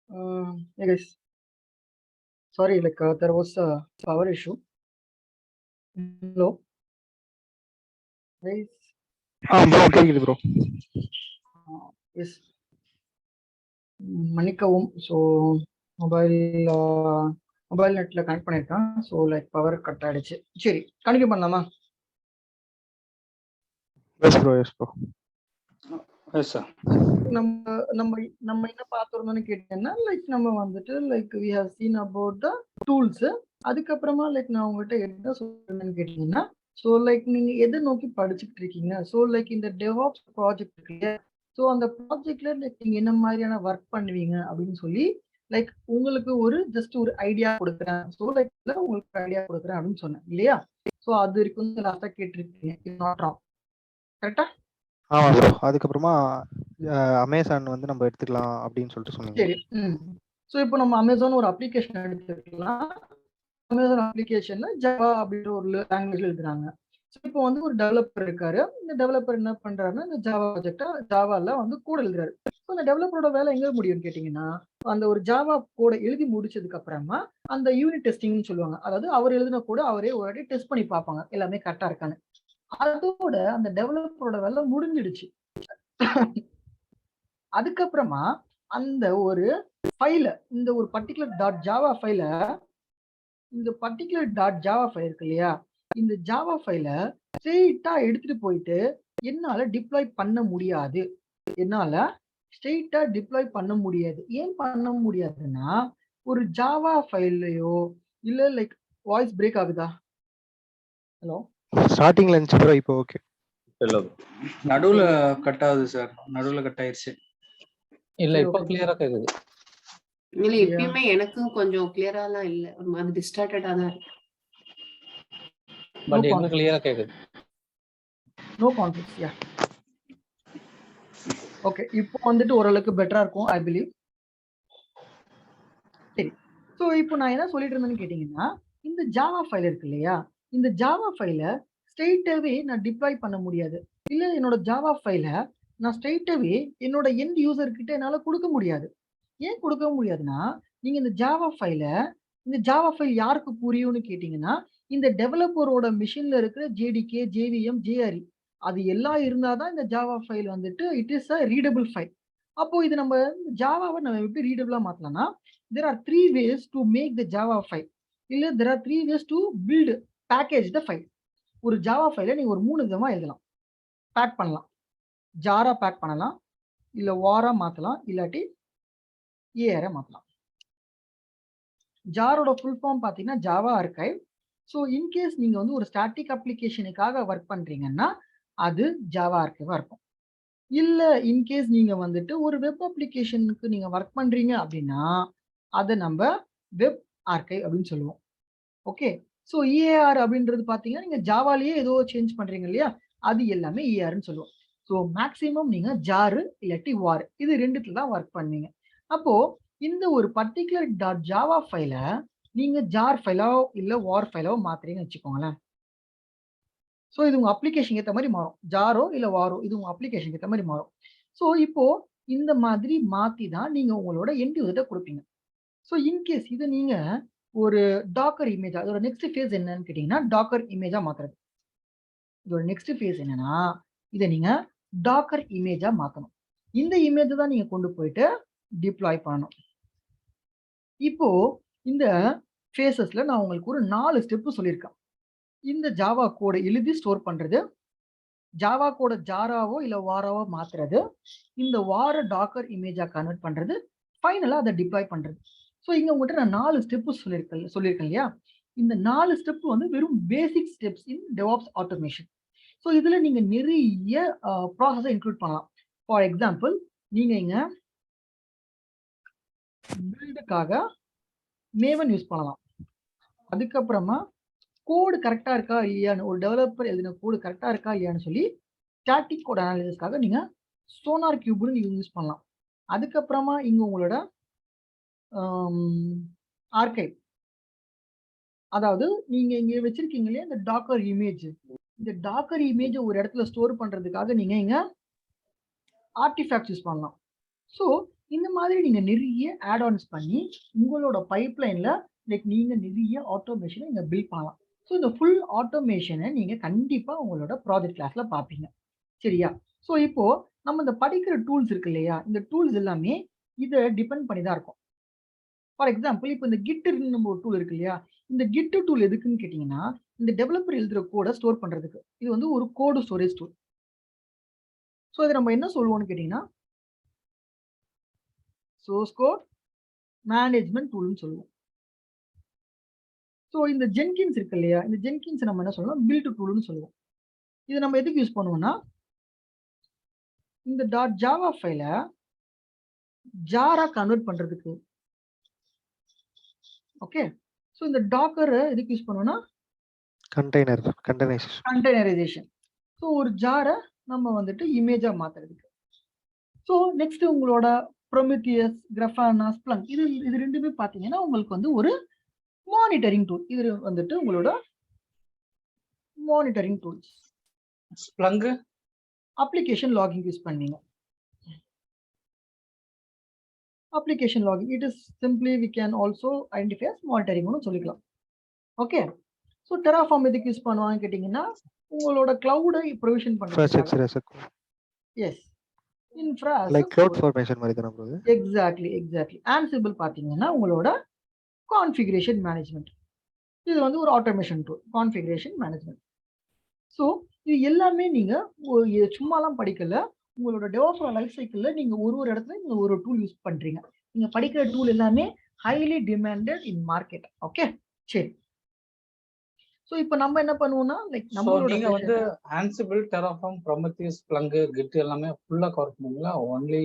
Hey guys, sorry, like there was a power issue. Hello, guys. Bro கேக்குது ப்ரோ. Yes. மன்னிக்கவும். ஸோ மொபைல் நெட்ல கனெக்ட் பண்ணியிருக்கேன். ஸோ லைக் பவர் கட் ஆயிடுச்சு. சரி, கண்டினியூ பண்ணலாமா? Yes bro, yes bro. Yes sir. நம்ம நம்ம நம்ம என்ன பார்த்துருந்தோம்னு கேட்டீங்கன்னா, லைக் நம்ம வந்துட்டு like we have seen about the tools. அதுக்கப்புறமா லைக் நான் உங்ககிட்ட என்ன சொல்றேன்னு கேட்டீங்கன்னா, ஸோ லைக் நீங்க எதை நோக்கி படிச்சுட்டு இருக்கீங்க? ஸோ லைக் இந்த டெவாப்ஸ் ப்ராஜெக்ட் இருக்கு இல்லையா? ஸோ அந்த ப்ராஜெக்ட்ல லைக் நீங்க என்ன மாதிரியான ஒர்க் பண்ணுவீங்க அப்படின்னு சொல்லி லைக் உங்களுக்கு ஒரு ஜஸ்ட் ஒரு ஐடியா கொடுக்குறேன். ஸோ லைக் உங்களுக்கு ஐடியா கொடுக்குறேன் அப்படின்னு சொன்னேன் இல்லையா? ஸோ அது வரைக்கும் லாஸ்டா கேட்டிருக்கீங்க. It's not wrong. கரெக்டா? ஆமா ப்ரோ. அதுக்கப்புறமா அமேசான் வந்து நம்ம எடுத்துக்கலாம் அப்படின்னு சொல்லிட்டு சொன்னீங்க. சரி. ஸோ இப்போ நம்ம அமேசான் ஒரு அப்ளிகேஷன் எடுத்துக்கலாம். அமேசான் அப்ளிகேஷன்ல ஜாவா அப்படின்ற ஒரு லாங்குவேஜ்ல எழுதுறாங்க. ஸோ இப்போ வந்து ஒரு டெவலப்பர் இருக்காரு. இந்த டெவலப்பர் என்ன பண்றாருன்னா, இந்த ஜாவா ப்ராஜெக்டா ஜாவால வந்து கோட் எழுதுறாரு. ஸோ அந்த டெவலப்பரோட வேலை எங்க முடியும்னு கேட்டீங்கன்னா, அந்த ஒரு ஜாவா கோடை எழுதி முடிச்சதுக்கு அப்புறமா அந்த யூனிட் டெஸ்டிங்னு சொல்லுவாங்க. அதாவது அவர் எழுதின கூட அவரே ஒரு வாட்டி டெஸ்ட் பண்ணி பார்ப்பாங்க எல்லாமே கரெக்டா இருக்கான்னு. அதோட அந்த டெவலப்பரோட வேலை முடிஞ்சிடுச்சு. அதுக்கப்புறமா அந்த ஒரு ஃபைல இந்த ஒரு பர்டிகுலர் .ஜாவா ஃபைல இந்த பர்டிகுலர் .ஜாவா ஃபைல் இருக்கு இல்லையா? இந்த ஜாவா ஃபைல ஸ்ட்ரெயிட்டா எடுத்துட்டு போயிட்டு என்னால டிப்ளாய் பண்ண முடியாது. என்னால ஸ்ட்ரெயிட்டா டிப்ளாய் பண்ண முடியாது. ஏன் பண்ண முடியாதுன்னா, ஒரு ஜாவா ஃபைல்லயோ இல்ல லைக் வாய்ஸ் பிரேக் ஆகுதா? ஹலோ? ஸ்டார்டிங்ல இருந்துச்சு ப்ரோ, இப்போ ஓகே. இல்ல நடுவுல கட் ஆகுது சார். நடுவுல கட் ஆயிருச்சு. இல்ல சரி, இப்போ ஓகே. கிளியரா கேக்குது. இல்ல எப்பயுமே எனக்கும் கொஞ்சம் கிளியராலாம் இல்ல. ஒரு மாதிரி டிஸ்டார்டடா தான் இருக்கு. பட் எங்களுக்கு கிளியரா கேக்குது. No conflicts. யா. ஓகே. இப்போ வந்துட்டு ஓரளவுக்கு பெட்டரா இருக்கும் ஐ பிலீவ். சரி. ஸோ இப்போ நான் என்ன சொல்லிட்டு இருந்தேன்னு கேட்டீங்கன்னா, இந்த ஜாவா ஃபைல் இருக்கு இல்லையா? இந்த ஜாவா ஃபைல ஸ்ட்ரெயிட்டாவே நான் டிப்ளாய் பண்ண முடியாது. இல்ல என்னோட ஜாவா ஃபைல நான் ஸ்ட்ரெயிட்டாவே என்னோட எண்ட் யூசர் கிட்ட என்னால கொடுக்க முடியாது. ஏன் கொடுக்க முடியாதுன்னா, நீங்க இந்த ஜாவா ஃபைல் யாருக்கு புரியும்னு கேட்டீங்கன்னா, இந்த டெவலப்பரோட மிஷின்ல இருக்கிற ஜேடிகே, ஜேவிஎம், ஜேஆர்இ அது எல்லாம் இருந்தா தான் இந்த ஜாவா ஃபைல் வந்துட்டு it is a readable file. அப்போ இது நம்ம ஜாவாவை நம்ம எப்படி ரீடபிளா மாத்தலாம்னா, there are 3 ways to make the java file. இல்ல there are 3 ways to build package the file. ஒரு ஜாவா ஃபைலை நீங்க ஒரு 3 விதமா எழுதலாம். பேக் பண்ணலாம். ஜாரா பேக் பண்ணலாம், இல்ல வாரா மாத்தலாம், இல்லாட்டி ஏஆர மாத்தலாம். ஜாரோட ஃபுல் ஃபார்ம் பார்த்தீங்கன்னா ஜாவா ஆர்கைவ். ஸோ இன்கேஸ் நீங்க வந்து ஒரு ஸ்டாட்டிக் அப்ளிகேஷனுக்காக ஒர்க் பண்றீங்கன்னா அது ஜாவா ஆர்கைவா இருக்கும். இல்ல இன்கேஸ் நீங்க வந்துட்டு ஒரு வெப் அப்ளிகேஷனுக்கு நீங்க ஒர்க் பண்றீங்க அப்படின்னா அதை நம்ம வெப் ஆர்கைவ் அப்படின்னு சொல்லுவோம். ஓகே. ஸோ இஏஆர் அப்படின்றது பார்த்தீங்கன்னா நீங்க ஜாவாலேயே ஏதோ சேஞ்ச் பண்றீங்க இல்லையா, அது எல்லாமே இஏஆர்னு சொல்லுவோம். ஸோ மேக்சிமம் நீங்க ஜாரு இல்லாட்டி வார் இது ரெண்டுத்துல தான் ஒர்க் பண்ணீங்க. அப்போ இந்த ஒரு பர்டிகுலர் ஜாவா ஃபைலை நீங்க ஜார் ஃபைலோ இல்ல வார் ஃபைலோ மாத்துறீங்கன்னு வச்சுக்கோங்களேன். ஸோ இது உங்க அப்ளிகேஷன் ஏற்ற மாதிரி மாறும். ஜாரோ இல்ல வாரோ இது உங்க அப்ளிகேஷன் ஏற்ற மாதிரி மாறும். ஸோ இப்போ இந்த மாதிரி மாத்தி தான் நீங்க உங்களோட எண்ட் யூசர்ட்ட கொடுப்பீங்க. ஸோ இன்கேஸ் இதை நீங்க ஒரு டாக்கர் இமேஜ், அதோட நெக்ஸ்ட் ஃபேஸ் என்னன்னு கேட்டீங்கன்னா டாக்கர் இமேஜா மாத்துறது. இதோட நெக்ஸ்ட் ஃபேஸ் என்னன்னா இதை நீங்க டாக்கர் இமேஜா மாத்தணும். இந்த இமேஜ் தான் நீங்க கொண்டு போயிட்டு டிப்ளாய் பண்ணணும். இப்போ இந்த ஃபேஸஸ்ல நான் உங்களுக்கு ஒரு 4 ஸ்டெப் சொல்லியிருக்கேன். இந்த ஜாவா கோடை எழுதி ஸ்டோர் பண்றது, ஜாவா கோட ஜாராவோ இல்ல வாராவோ மாத்துறது, இந்த வார டாக்கர் இமேஜா கன்வெர்ட் பண்றது, ஃபைனலா அதை டிப்ளாய் பண்றது. ஸோ இங்க உங்கள்கிட்ட நான் 4 ஸ்டெப் சொல்லியிருக்கேன் இல்லையா. இந்த 4 ஸ்டெப் வந்து வெறும் பேசிக் ஸ்டெப்ஸ் இன் டெவாப்ஸ் ஆட்டோமேஷன். ஸோ இதுல நீங்க நிறைய ப்ராசஸை இன்க்ளூட் பண்ணலாம். ஃபார் எக்ஸாம்பிள் நீங்க இங்க பில்டுக்காக மேவன் யூஸ் பண்ணலாம். அதுக்கப்புறமா கோடு கரெக்டா இருக்கா இல்லையான்னு ஒரு டெவலப்பர் எழுதின கோடு கரெக்டா இருக்கா இல்லையான்னு சொல்லி ஸ்டாட்டிக் கோட் அனாலிசிஸ்க்காக நீங்க சோனார் கியூப்னு நீங்க யூஸ் பண்ணலாம். அதுக்கப்புறமா இங்க உங்களோட ஆர்கைவ், அதாவது நீங்க இங்க வச்சிருக்கீங்க இல்லையா இந்த டாக்கர் இமேஜ், இந்த டாக்கர் இமேஜ் ஒரு இடத்துல ஸ்டோர் பண்றதுக்காக நீங்க இங்க ஆர்டிஃபேக்ட்ஸ் யூஸ் பண்ணலாம். ஸோ இந்த மாதிரி நீங்க நிறைய ஆட் ஆன்ஸ் பண்ணி உங்களோட பைப்லைன்ல லைக் நீங்க நிறைய ஆட்டோமேஷனை இங்க பில்ட் பண்ணலாம். ஸோ இந்த ஃபுல் ஆட்டோமேஷனை நீங்க கண்டிப்பா உங்களோட ப்ராஜெக்ட் கிளாஸ்ல பார்ப்பீங்க. சரியா? ஸோ இப்போ நம்ம இந்த படிக்கிற டூல்ஸ் இருக்கு இல்லையா, இந்த டூல்ஸ் எல்லாமே இதை டிபெண்ட் பண்ணி தான் இருக்கும். ஃபார் எக்ஸாம்பிள் இப்போ இந்த கிட் நம்ம ஒரு டூல் இருக்கு இல்லையா, இந்த கிட் டூல் எதுக்குன்னு கேட்டீங்கன்னா இந்த டெவலப்பர் எழுதுற கோடை ஸ்டோர் பண்றதுக்கு. இது வந்து ஒரு கோடு ஸ்டோரேஜ் டூல். ஸோ இதை நம்ம என்ன சொல்லுவோம்னு கேட்டீங்கன்னா சோர்ஸ் கோட் மேனேஜ்மெண்ட் டூல்னு சொல்லுவோம். ஸோ இந்த ஜென்கின்ஸ் இருக்கு இல்லையா, இந்த ஜென்கின்ஸ் நம்ம என்ன சொல்லலாம் பில்ட் டூல்னு சொல்லுவோம். இதை நம்ம எதுக்கு யூஸ் பண்ணுவோம்னா இந்த ஜாவா ஃபைலை ஜாரா கன்வெர்ட் பண்றதுக்கு. ஓகே. ஸோ இந்த டாக்கரை எதுக்கு யூஸ் பண்ணுவோம்னா கண்டெய்னரைசேஷன். ஸோ ஒரு ஜாரை நம்ம வந்துட்டு இமேஜா மாத்துறதுக்கு. ஸோ நெக்ஸ்ட் உங்களோட ப்ரொமித்தியஸ், கிராஃபானா, ஸ்ப்ளங்க் இது ரெண்டுமே பார்த்தீங்கன்னா உங்களுக்கு வந்து ஒரு மானிட்டரிங் டூல். இது வந்துட்டு உங்களோட monitoring tools. Splunk application logging use பண்ணீங்க. Application logging it is simply we can also identify as மானிட்டரிங்னு சொல்லிக்கலாம். ஓகே. ஸோ டெராஃபார்ம் எதுக்கு யூஸ் பண்ணுவாங்கன்னு கேட்டிங்கன்னா உங்களோட கிளவுடை ப்ரொவிஷன் பண்ணுறதுக்கு. Yes, infra like cloud formation மாதிரி தான ப்ரோ. எக்ஸாக்ட்லி. ஆன்சிபிள் பார்த்தீங்கன்னா உங்களோட கான்ஃபிகரேஷன் மேனேஜ்மெண்ட். இது வந்து ஒரு automation tool, configuration management. So இது எல்லாமே நீங்க சும்மாலாம் படிக்கல, உங்களோட டெவலப்பர் லைஃப் சைக்கிள்ல நீங்க ஒரு இடத்துல நீங்க ஒரு டூல் யூஸ் பண்றீங்க. நீங்க படிக்கிற டூல் எல்லாமே ஹைலி டிமாண்டட் இன் மார்க்கெட். ஓகே. சரி. ஸோ இப்போ நம்ம என்ன பண்ணுவோம்னா லைக் நம்மளோட நீங்க வந்து ஆன்சிபிள், டெராஃபார்ம், ப்ரொமெத்தியஸ், ஸ்ப்ளங்க், கிட் எல்லாமே ஃபுல்லா கவர் பண்ணுவீங்களா? Only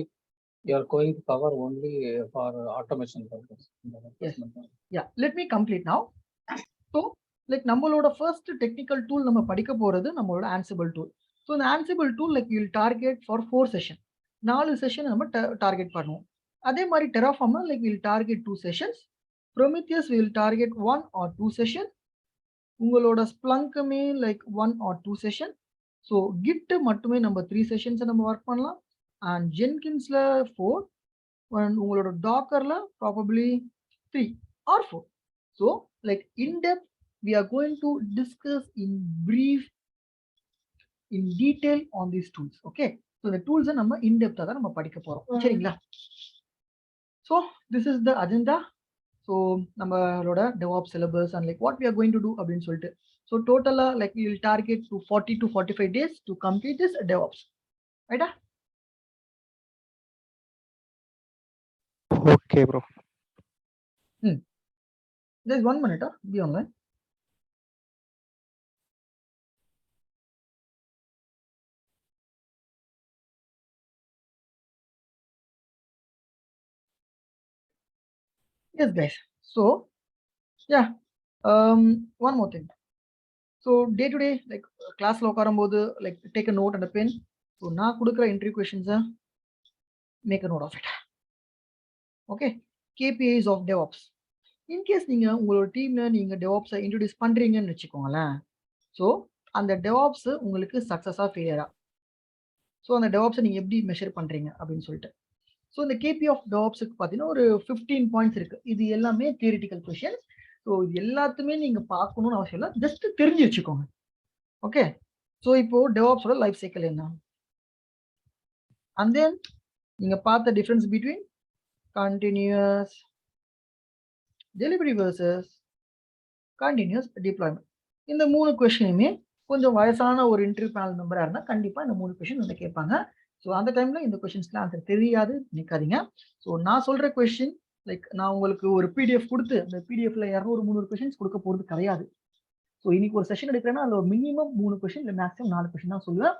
you are going to cover only for automation purpose? Yeah, let me complete நவ. ஸோ லைக் நம்மளோட ஃபர்ஸ்ட் டெக்னிக்கல் டூல் நம்ம படிக்க போறது நம்மளோட ஆன்சிபிள் டூல். ஸோ இந்த Ansible tool like will target for 4 session, 4 session நம்ம target பண்ணுவோம். அதே மாதிரி Terraform like will target 2 sessions, Prometheus will target 1 or 2 session, உங்களோட ஸ்ப்ளங்க்குமே like 1 or 2 session. So Git மட்டுமே நம்ம 3 செஷன்ஸ் நம்ம ஒர்க் பண்ணலாம். அண்ட் ஜென்கின்ஸ்ல 4, and உங்களோட டாக்கர்ல probably 3 or 4. So like in depth we are going to discuss in brief in detail on these tools. Okay, so the tools நம்ம in depth தான் நம்ம படிக்க போறோம் சரிங்களா. So this is the agenda. So நம்மளோட DevOps syllabus and like what we are going to do அப்படின்னு சொல்லிட்டு. So total like we will target to 40 to 45 days to complete this DevOps. Right? Okay bro. Just 1 minute, be online. Yes, guys. So, yeah, one more thing. So, day to day, like class lo ukarumbodhu, like take a note and a pen. So, na kudukra entry questions, make a note of it. Okay, KPIs of DevOps. In case நீங்க உங்களோட டீம்ல நீங்க DevOps introduce பண்றீங்கன்னு வச்சுக்கோங்களேன். So அந்த DevOps உங்களுக்கு சக்சஸா ஃபெயிலியரா, so அந்த DevOps நீங்க எப்படி மெஷர் பண்றீங்க அப்படின்னு சொல்லிட்டு. ஸோ இந்த KPI ஆஃப் DevOpsக்கு பார்த்தீங்கன்னா ஒரு 15 பாயிண்ட்ஸ் இருக்கு. இது எல்லாமே தியரிட்டிக்கல் கொஷின்ஸ். ஸோ இது எல்லாத்துமே நீங்க பார்க்கணும்னு அவசியம் இல்லை, ஜஸ்ட் தெரிஞ்சு வச்சுக்கோங்க. ஓகே, ஸோ இப்போ DevOpஸோட லைஃப் சைக்கிள் என்ன, அண்ட் தென் நீங்க பார்த்த difference between continuous delivery versus continuous deployment. இந்த 3 கொஸ்டினுமே கொஞ்சம் வயசான ஒரு இன்டர்வியூ பேனல் மெம்பராக இருந்தால் கண்டிப்பாக இந்த 3 கொஸ்டின் வந்து கேட்பாங்க. ஸோ அந்த டைமில் இந்த கொஸ்டின்ஸ்லாம் ஆன்சர் தெரியாது நிற்காதீங்க. ஸோ நான் சொல்கிற கொஸ்டின் லைக் நான் உங்களுக்கு ஒரு PDF கொடுத்து அந்த PDFல 200-300 கொஸ்டின்ஸ் கொடுக்க போகிறது கிடையாது. ஸோ இன்னைக்கு ஒரு செஷன் எடுக்கிறேன்னா அதில் ஒரு மினிமம் 3 கொஸ்டின் இல்லை மேக்ஸிமம் 4 கொஸ்டின் தான் சொல்லுவேன்.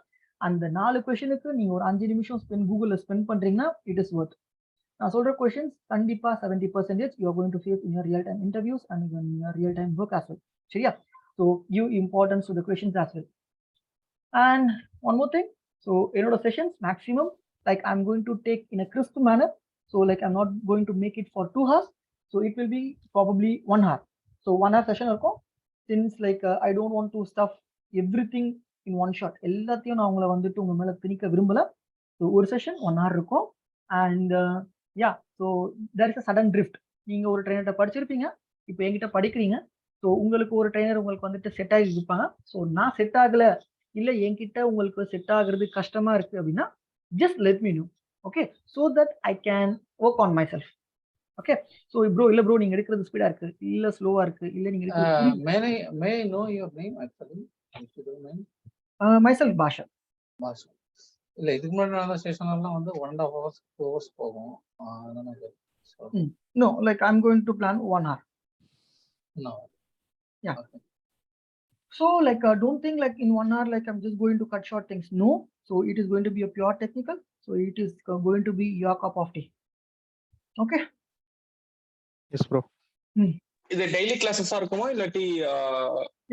அந்த 4 கொஸ்டினுக்கு நீங்கள் ஒரு 5 நிமிஷம் கூகுளில் ஸ்பெண்ட் பண்ணுறீங்கன்னா இட் இஸ் ஒர்த். நான் சொல்ற questions கண்டிப்பா 70% you are going to face in your real time interviews and in your real time work as well. சரியா? So give importance to the questions as well. And one more thing, so என்னோட sessions maximum like I'm going to take in a crisp manner. So like I'm not going to make it for 2 hours. So it will be probably 1 hour. So 1 hour session இருக்கும். Since like I don't want to stuff everything in one shot. எல்லாத்தையும் நான் உங்களை வந்துட்டு உங்க மேல திணிக்க விரும்பல. So ஒரு session 1 hour இருக்கும். And yeah, so there is a sudden drift. நீங்க ஒரு ட்ரெயினர்ட்ட படிச்சிருப்பீங்க, இப்போ என்கிட்ட படிக்கிறீங்க. ஸோ உங்களுக்கு ஒரு ட்ரெயினர் உங்களுக்கு வந்துட்டு செட் ஆகி இருப்பாங்க. ஸோ நான் செட் ஆகல, இல்லை என்கிட்ட உங்களுக்கு செட் ஆகுறது கஷ்டமா இருக்கு அப்படின்னா just let me know. Okay, so that I can work on myself. Okay, so bro இல்லை ப்ரோ நீங்க எடுக்கிறது ஸ்பீடா இருக்கு, இல்லை ஸ்லோவா இருக்கு, இல்லை நீங்க may I know your name actually, if you don't mind? myself பாஷா. பாஷா இல்ல, இதுக்கு முன்னாடி நடந்த ஸ்டேஷன்லாம் வந்து 1.5 hours 2 hours போகும். No, like I'm going to plan 1 hour. No. Yeah. Okay. So like don't think like in 1 hour like I'm just going to cut short things. No, so it is going to be a pure technical. So it is going to be your cup of tea. Okay. Yes bro. இது daily கிளாஸஸா இருக்குமா இல்லாட்டி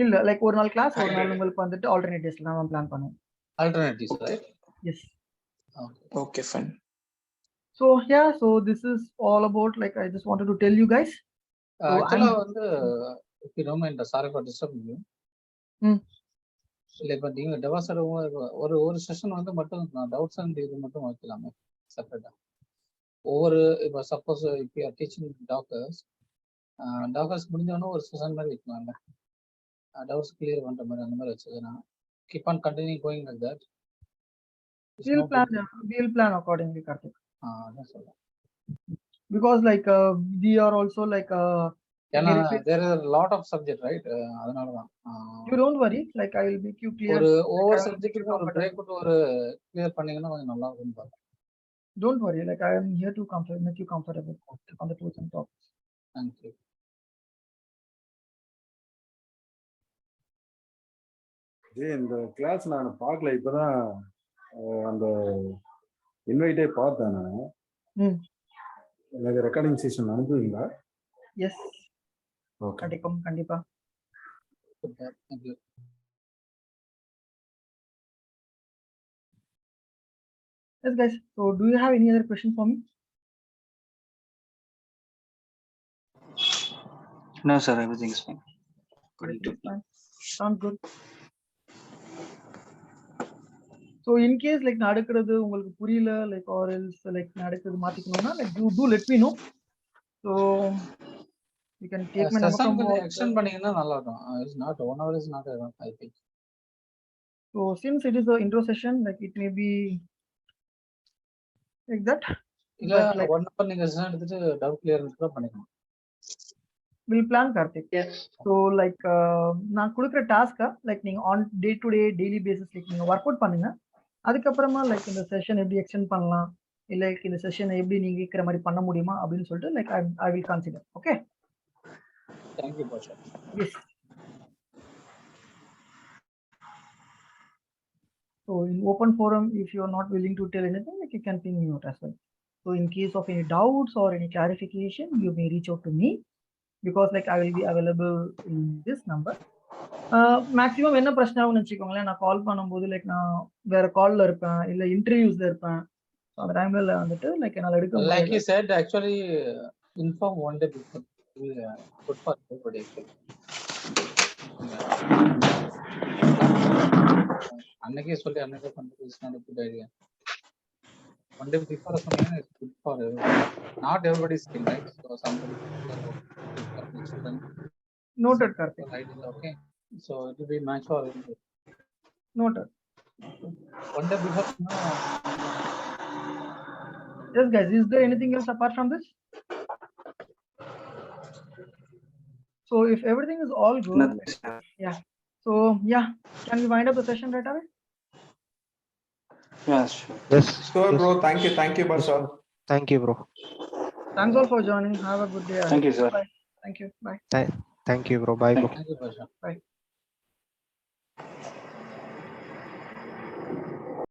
இல்ல like ஒரு நாள் class, ஒரு நாள் உங்களுக்கு வந்துட்டு ஆல்டர்னேட் டேஸ்ல நாம பிளான் பண்ணுவோம். Alternatives, right? Yes. Okay fine. So yeah, so this is all about like I just wanted to tell you guys. So Actually வந்து if you don't mind, sorry for disturbing you. இல்ல இப்போ நீங்க டெவாசர் ஒரு session வந்து மட்டும் doubts and இது மட்டும் வைக்கலாமே செப்பரேட்டா. ஒவ்வொரு இப்போ சப்போஸ் இப்போ யூ ஆர் டீச்சிங் டாக்கர்ஸ் முடிஞ்சோடனே ஒரு செஷன் மாதிரி வைக்கலாம்ல, டவுட்ஸ் கிளியர் பண்ற மாதிரி அந்த மாதிரி வச்சதுன்னா keep on continuing going like that. We'll plan accordingly, Karthik. That's all. Because like we are also like there is a lot of subject, right? அதனால தான். You don't worry, like I will make you clear. ஒரு ஒவ்வொரு சப்ஜெக்ட்டுக்கு ஒரு break விட்டு ஒரு clear பண்ணீங்கன்னா கொஞ்சம் நல்லா இருக்கும் பாருங்க. Don't worry, like I am here to make you comfortable on the tools and topics. Thank you. இந்த கிளாஸ் நான் பார்க்கல, இப்பதான் அந்த இன்வைட்டே பார்த்தேன் நான். எனக்கு ரெக்கார்டிங் செஷன் அனுப்புவீங்களா? எஸ், ஓகே, கண்டிப்பா. Thank you. Yes guys, so do you have any other question for me? No sir, everything is fine. Sounds good. So in case like நடக்கிறது உங்களுக்கு புரியல லைக் ஆர் எல்ஸ் லைக் நடக்கிறது மாத்திக்கணும்னா like do let me know. So you can take my number session from கொஞ்சம் extend பண்ணீங்கன்னா நல்லா இருக்கும். It's not 1 hour is not enough I think. So since it is a intro session, like it may be like that. இல்ல But like 1 hour நீங்க session எடுத்துட்டு doubt clearance கூட பண்ணிக்கலாம். we'll plan Karthik. Yes. So like நான் கொடுக்குற டாஸ்க்கை like நீங்க on day to day daily basis like நீங்க ஒர்க் அவுட் பண்ணுங்க. அதுக்கப்புறமா லைக் இந்த செஷன் எப்படி எக்ஸ்டெண்ட் பண்ணலாம், இல்லை இந்த செஷனை எப்படி நீங்க கேட்குற மாதிரி பண்ண முடியுமா அப்படின்னு சொல்லிட்டு like I will consider. Okay, thank you Basha. Yes. So in open forum, if you are not willing to tell anything, like you can ping me out as well. So in case of any doubts or any clarification, you may reach out to me because like I will be available in this number. Maximum என்ன பிரச்சனை ஆகும்னு வச்சுக்கோங்களேன், நான் கால் பண்ணும்போது like நான் வேற கால்ல இருப்பேன், இல்லை இன்டர்வியூஸ்ல இருப்பேன். அந்த டைம்ல வந்துட்டு லைக் என்னால் எடுக்க Like he முடியாது. said, actually inform 1 day before. Good for everybody. அன்னைக்கே சொல்லி அன்னைக்கே பண்றது is not a good idea. 1 day before சொன்னீங்கன்னா it's good for everybody. Not everybody is skill, right? So somebody student. Noted, Karthik. Okay. So it will be match for everybody. Noted. 1 day before. Yes, guys. Is there anything else apart from this? So if everything is all good, Nothing, sir. yeah. So yeah, can we wind up the session right away? Yeah, sure. Yes. Sure, yes. bro. Thank you, Basha. Thank you, bro. Thanks all for joining. Have a good day. Thank you, sir. Bye. Thank you. Bye. Thank you, bro. Bye, bro. Thank you, Basha. Bye.